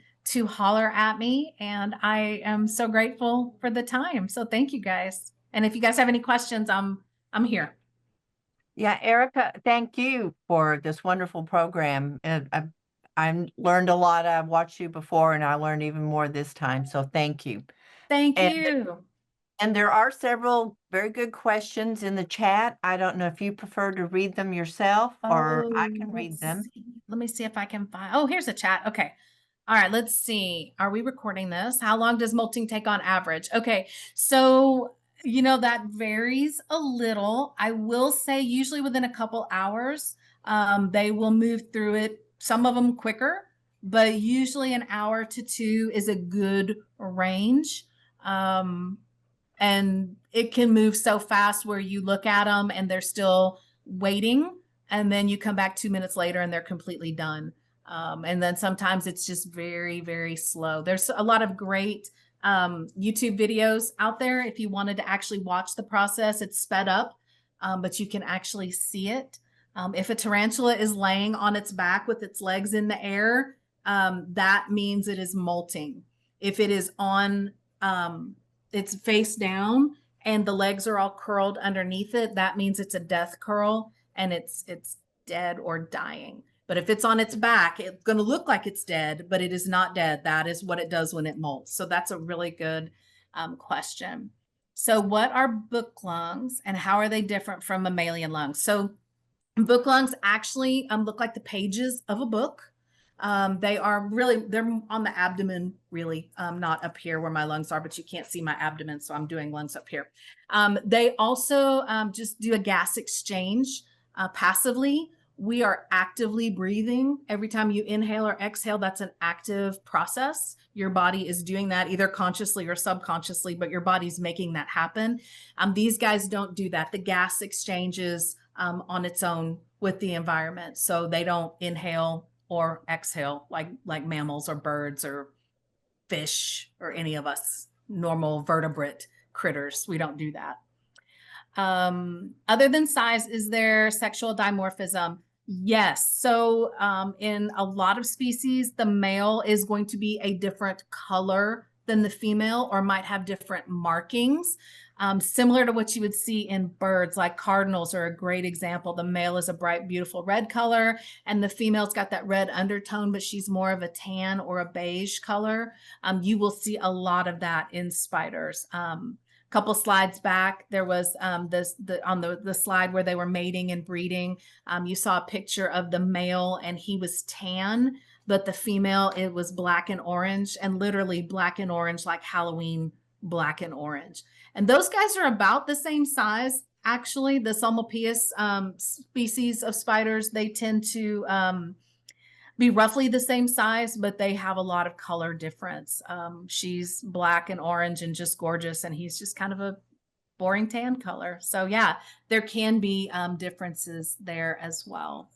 holler at me. And I am so grateful for the time. So thank you guys. And if you guys have any questions, I'm here. Yeah, Erika, thank you for this wonderful program. I learned a lot. I've watched you before, and I learned even more this time. So thank you. Thank And you. and there are several very good questions in the chat. I don't know if you prefer to read them yourself or I can read them. Let me see if I can find. Oh, here's a chat. Okay. All right, let's see. Are we recording this? How long does molting take on average? Okay. So, that varies a little. I will say usually within a couple hours, they will move through it, some of them quicker, but usually an hour to two is a good range. And it can move so fast where you look at them and they're still waiting, and then you come back 2 minutes later and they're completely done. And then sometimes it's just very, very slow. There's a lot of great YouTube videos out there. If you wanted to actually watch the process, it's sped up, but you can actually see it. If a tarantula is laying on its back with its legs in the air, that means it is molting. If it is on it's face down and the legs are all curled underneath it, that means it's a death curl and it's dead or dying. But if it's on its back, it's going to look like it's dead, but it is not dead. That is what it does when it molts. So that's a really good question. So what are book lungs and how are they different from mammalian lungs? So book lungs actually look like the pages of a book. They're on the abdomen, really, not up here where my lungs are, but you can't see my abdomen, so I'm doing lungs up here. They also just do a gas exchange passively. We are actively breathing. Every time you inhale or exhale, that's an active process. Your body is doing that either consciously or subconsciously, but your body's making that happen. These guys don't do that. The gas exchanges on its own with the environment. So they don't inhale or exhale like mammals or birds or fish or any of us normal vertebrate critters. We don't do that. Other than size, is there sexual dimorphism? Yes. So in a lot of species, the male is going to be a different color than the female or might have different markings. Similar to what you would see in birds, like cardinals are a great example. The male is a bright, beautiful red color, and the female's got that red undertone, but she's more of a tan or a beige color. You will see a lot of that in spiders. Couple slides back, there was on the slide where they were mating and breeding. You saw a picture of the male, and he was tan, but the female, it was black and orange, and literally black and orange, like Halloween black and orange. And those guys are about the same size. Actually, the Psalmopoeus species of spiders, they tend to be roughly the same size, but they have a lot of color difference. She's black and orange and just gorgeous, and he's just kind of a boring tan color. So yeah, there can be differences there as well.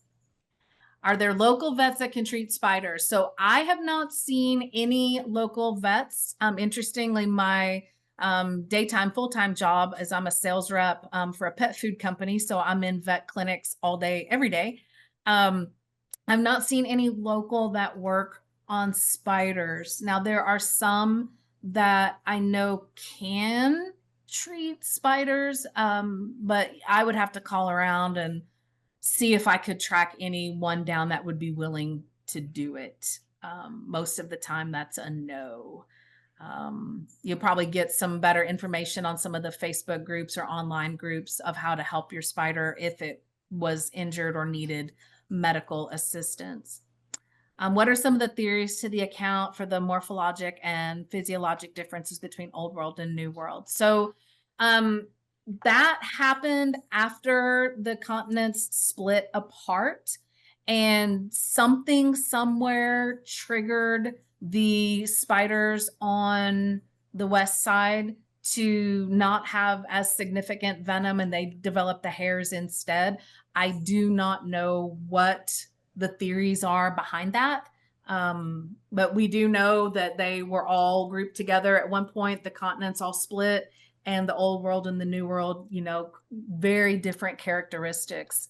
Are there local vets that can treat spiders? So I have not seen any local vets. Interestingly, my daytime full-time job is I'm a sales rep for a pet food company. So I'm in vet clinics all day, every day. I've not seen any local that work on spiders. Now, there are some that I know can treat spiders, but I would have to call around and see if I could track anyone down that would be willing to do it. Most of the time, that's a no. You'll probably get some better information on some of the Facebook groups or online groups of how to help your spider if it was injured or needed medical assistance. What are some of the theories to the account for the morphologic and physiologic differences between Old World and New World? So that happened after the continents split apart. and something somewhere triggered the spiders on the west side to not have as significant venom, and they developed the hairs instead. I do not know what the theories are behind that. But we do know that they were all grouped together at one point. The continents all split, and the old world and the new world, you know, very different characteristics.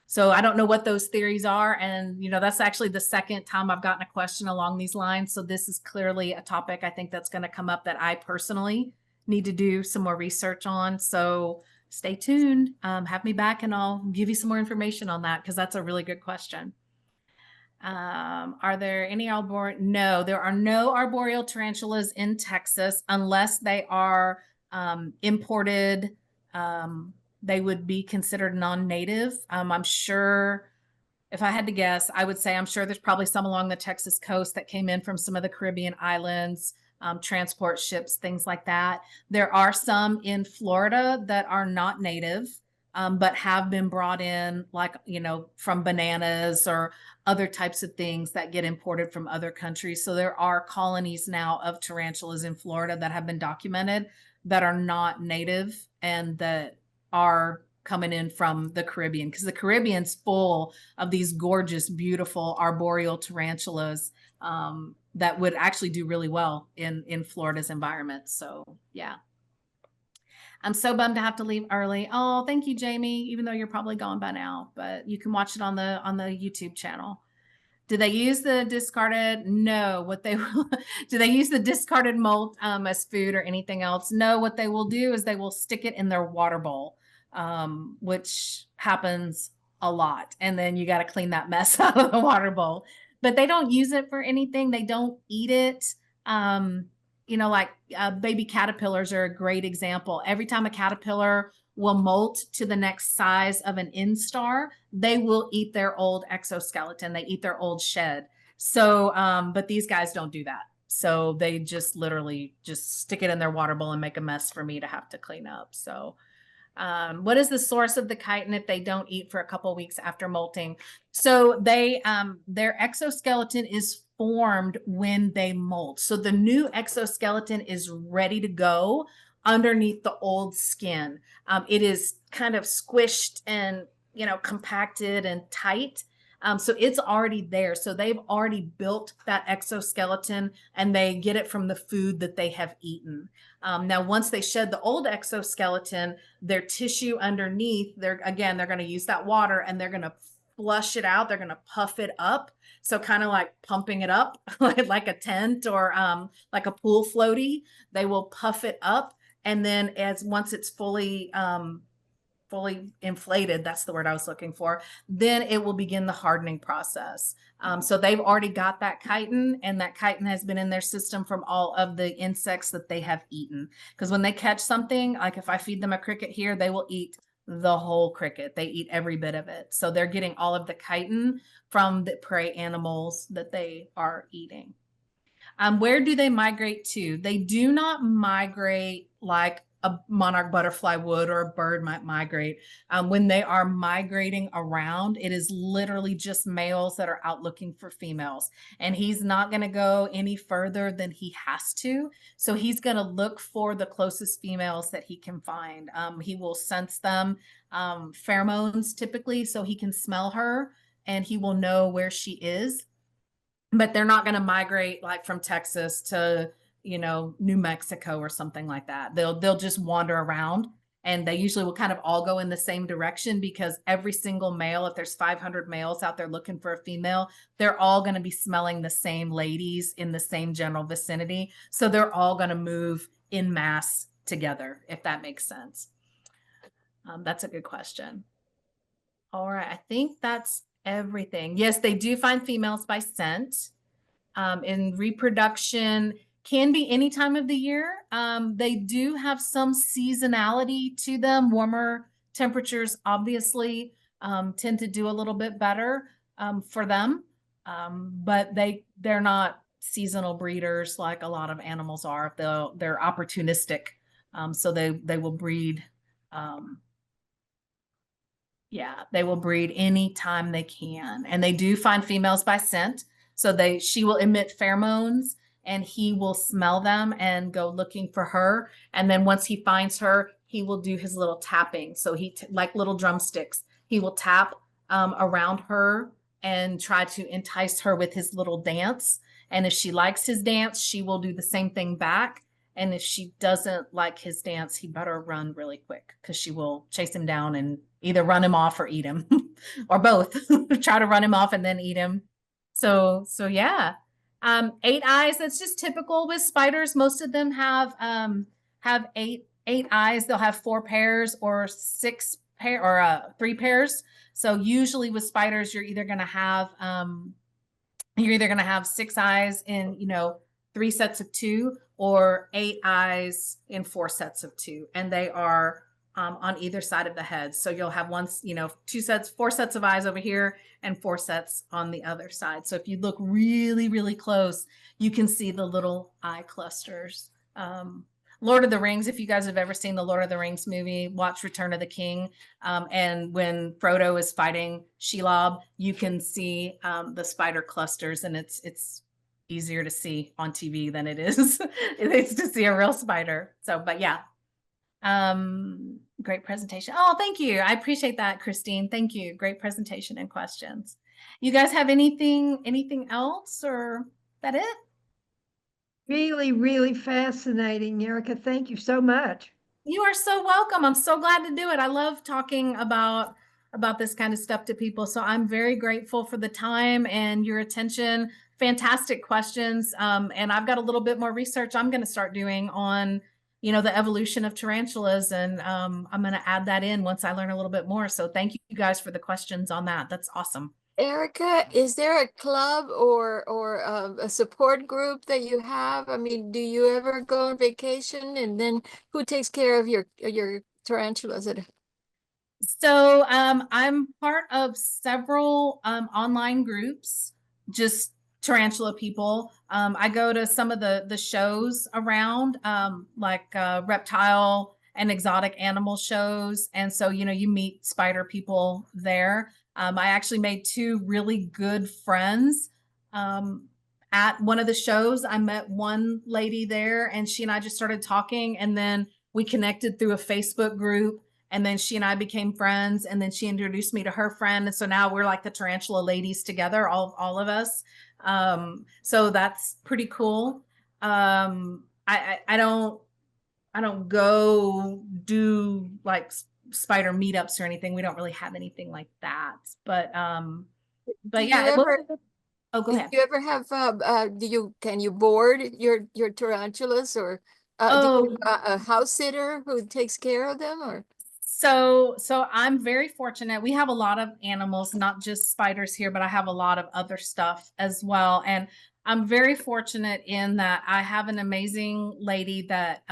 So I don't know what those theories are. And, you know, that's actually the second time I've gotten a question along these lines. So this is clearly a topic I think that's going to come up that I personally need to do some more research on. So stay tuned. Have me back and I'll give you some more information on that, because that's a really good question. Are there any arboreal? No, there are no arboreal tarantulas in Texas unless they are imported. They would be considered non-native. I'm sure, if I had to guess, I would say I'm sure there's probably some along the Texas coast that came in from some of the Caribbean islands, transport ships, things like that. There are some in Florida that are not native, but have been brought in, like, you know, from bananas or other types of things that get imported from other countries. So there are colonies now of tarantulas in Florida that have been documented that are not native and that are coming in from the Caribbean, because the Caribbean's full of these gorgeous, beautiful arboreal tarantulas that would actually do really well in Florida's environment. So yeah. I'm so bummed to have to leave early. Oh, thank you, Jamie, even though you're probably gone by now, but you can watch it on the YouTube channel. Do they use the discarded? No. What they do they use the discarded molt as food or anything else? No. What they will do is they will stick it in their water bowl, which happens a lot. And then you got to clean that mess out of the water bowl. But they don't use it for anything. They don't eat it. You know, like baby caterpillars are a great example. Every time a caterpillar will molt to the next size of an instar, they will eat their old exoskeleton. They eat their old shed. So, but these guys don't do that. So they just literally just stick it in their water bowl and make a mess for me to have to clean up. So, what is the source of the chitin if they don't eat for a couple of weeks after molting? So they, their exoskeleton is formed when they molt. So the new exoskeleton is ready to go underneath the old skin. It is kind of squished and, you know, compacted and tight. So it's already there. So they've already built that exoskeleton and they get it from the food that they have eaten. Now, once they shed the old exoskeleton, their tissue underneath, they're going to use that water and they're going to flush it out. They're going to puff it up. So kind of like pumping it up like a tent or like a pool floaty. They will puff it up. And then once it's fully inflated, that's the word I was looking for, then it will begin the hardening process. So they've already got that chitin, and that chitin has been in their system from all of the insects that they have eaten. Because when they catch something, like if I feed them a cricket here, they will eat the whole cricket. They eat every bit of it. So they're getting all of the chitin from the prey animals that they are eating. Where do they migrate to? They do not migrate like a monarch butterfly would or a bird might migrate. When they are migrating around, it is literally just males that are out looking for females. And he's not going to go any further than he has to. So he's going to look for the closest females that he can find. He will sense them, pheromones typically, so he can smell her and he will know where she is. But they're not going to migrate like from Texas to, you know, New Mexico or something like that. They'll just wander around, and they usually will kind of all go in the same direction, because every single male, if there's 500 males out there looking for a female, they're all going to be smelling the same ladies in the same general vicinity. So they're all going to move in mass together, if that makes sense. That's a good question. All right, I think that's everything. Yes, they do find females by scent. In reproduction can be any time of the year. They do have some seasonality to them. Warmer temperatures obviously tend to do a little bit better for them, but they're not seasonal breeders like a lot of animals are. They're opportunistic, so they will breed Yeah, they will breed anytime they can. And they do find females by scent. So she will emit pheromones and he will smell them and go looking for her. And then once he finds her, he will do his little tapping. So like little drumsticks, he will tap around her and try to entice her with his little dance. And if she likes his dance, she will do the same thing back. And if she doesn't like his dance, he better run really quick because she will chase him down and either run him off or eat him or both. Try to run him off and then eat him. So yeah. 8 eyes, that's just typical with spiders. Most of them have eight eyes. They'll have 4 pairs or 6 pair or 3 pairs. So usually with spiders, you're either going to have 6 eyes in, 3 sets of 2 or 8 eyes in 4 sets of 2. And they are on either side of the head. So you'll have 4 sets of eyes over here and 4 sets on the other side. So if you look really, really close, you can see the little eye clusters. Lord of the Rings, if you guys have ever seen the Lord of the Rings movie, watch Return of the King. And when Frodo is fighting Shelob, you can see the spider clusters, and it's easier to see on TV than it is to see a real spider. So, but yeah. Great presentation. Oh, thank you. I appreciate that, Christine. Thank you. Great presentation and questions. You guys have anything else, or that it? Really, really fascinating, Erika. Thank you so much. You are so welcome. I'm so glad to do it. I love talking about this kind of stuff to people. So I'm very grateful for the time and your attention. Fantastic questions. And I've got a little bit more research I'm going to start doing on, the evolution of tarantulas. And I'm going to add that in once I learn a little bit more. So thank you guys for the questions on that. That's awesome. Erika, is there a club or a support group that you have? I mean, do you ever go on vacation, and then who takes care of your tarantulas? So I'm part of several online groups, just tarantula people. I go to some of the shows around, like reptile and exotic animal shows. And so, you meet spider people there. I actually made 2 really good friends at one of the shows. I met one lady there, and she and I just started talking, and then we connected through a Facebook group. And then she and I became friends, and then she introduced me to her friend. And so now we're like the tarantula ladies together, all of us. So that's pretty cool. I don't go do like spider meetups or anything. We don't really have anything like that. But yeah. Oh, go ahead. Do you ever have can you board your tarantulas, or do you have a house sitter who takes care of them, or? So I'm very fortunate. We have a lot of animals, not just spiders here, but I have a lot of other stuff as well. And I'm very fortunate in that I have an amazing lady that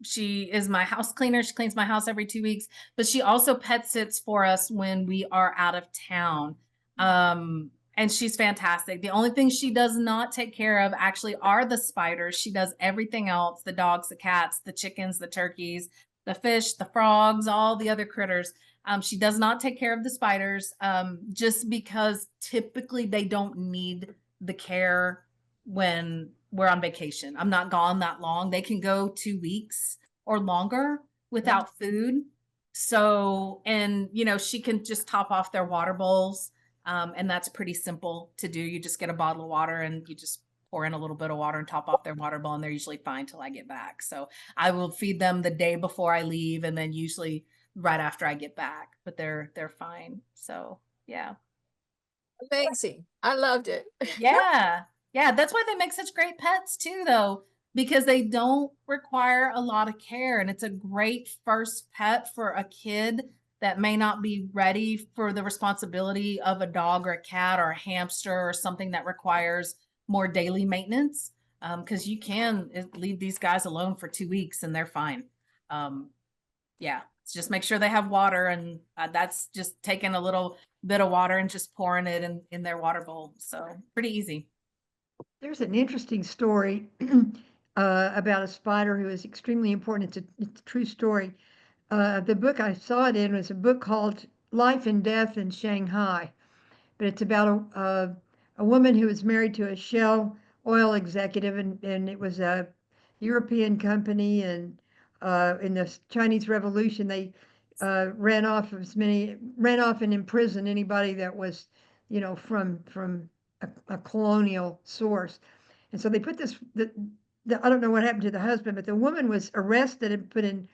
she is my house cleaner. She cleans my house every 2 weeks, but she also pet sits for us when we are out of town. And she's fantastic. The only thing she does not take care of actually are the spiders. She does everything else: the dogs, the cats, the chickens, the turkeys, the fish, the frogs, all the other critters. She does not take care of the spiders, just because typically they don't need the care when we're on vacation. I'm not gone that long. They can go 2 weeks or longer without food. So, and she can just top off their water bowls. And that's pretty simple to do. You just get a bottle of water and you just pour in a little bit of water and top off their water bowl, and they're usually fine till I get back. So I will feed them the day before I leave, and then usually right after I get back, but they're fine. So yeah. Amazing. I loved it. Yeah. Yeah. That's why they make such great pets too, though, because they don't require a lot of care. And it's a great first pet for a kid that may not be ready for the responsibility of a dog or a cat or a hamster or something that requires more daily maintenance. Because you can leave these guys alone for 2 weeks and they're fine. Yeah, just make sure they have water, and that's just taking a little bit of water and just pouring it in their water bowl. So pretty easy. There's an interesting story about a spider who is extremely important. It's a true story. The book I saw it in was a book called life and death in Shanghai. But it's about a woman who was married to a Shell oil executive, and it was a European company, and in the Chinese Revolution, they ran off and imprisoned anybody that was, from a colonial source. And so they put I don't know what happened to the husband, but the woman was arrested and put in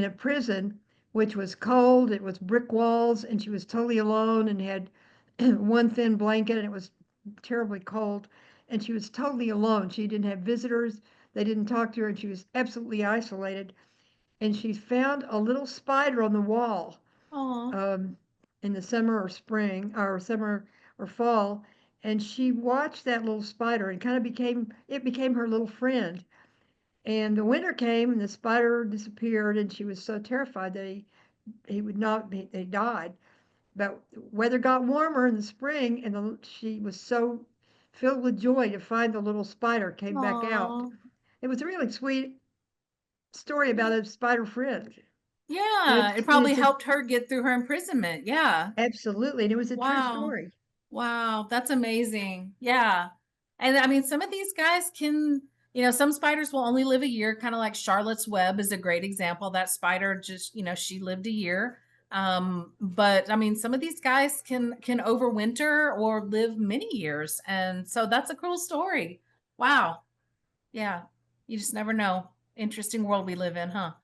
a prison, which was cold. It was brick walls, and she was totally alone and had one thin blanket, and it was terribly cold. And she was totally alone. She didn't have visitors. They didn't talk to her, and she was absolutely isolated. And she found a little spider on the wall Oh, in the summer or spring or summer or fall. And she watched that little spider and kind of became her little friend. And the winter came and the spider disappeared, and she was so terrified that he would not be, he died. But weather got warmer in the spring, and she was so filled with joy to find the little spider came back out. oh, It was a really sweet story about a spider friend. yeah. It probably helped her get through her imprisonment. Yeah. Absolutely, and it was a true Wow. story. Wow, that's amazing. Yeah. And I mean, some of these guys can, some spiders will only live a year, kind of like Charlotte's Web is a great example. That spider just, she lived a year. But I mean, some of these guys can overwinter or live many years. And so that's a cool story. Wow. Yeah. You just never know. Interesting world we live in, huh?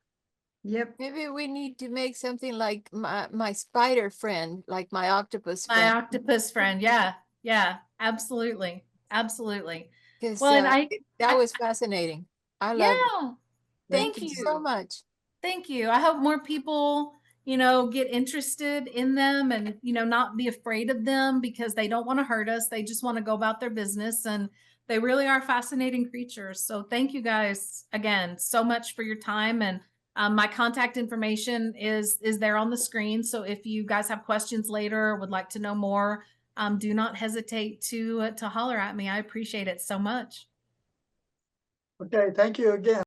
Yep. Maybe we need to make something like my spider friend, like my octopus My friend, octopus friend. Yeah. Yeah. Absolutely. Absolutely. because Well, and that was fascinating. I loved it. yeah. Thank Thank you so you. much. Thank you. I hope more people, get interested in them and, not be afraid of them because they don't want to hurt us. They just want to go about their business, and they really are fascinating creatures. So thank you guys again so much for your time. And my contact information is there on the screen. So if you guys have questions later, would like to know more, do not hesitate to holler at me. I appreciate it so much. Okay, thank you again.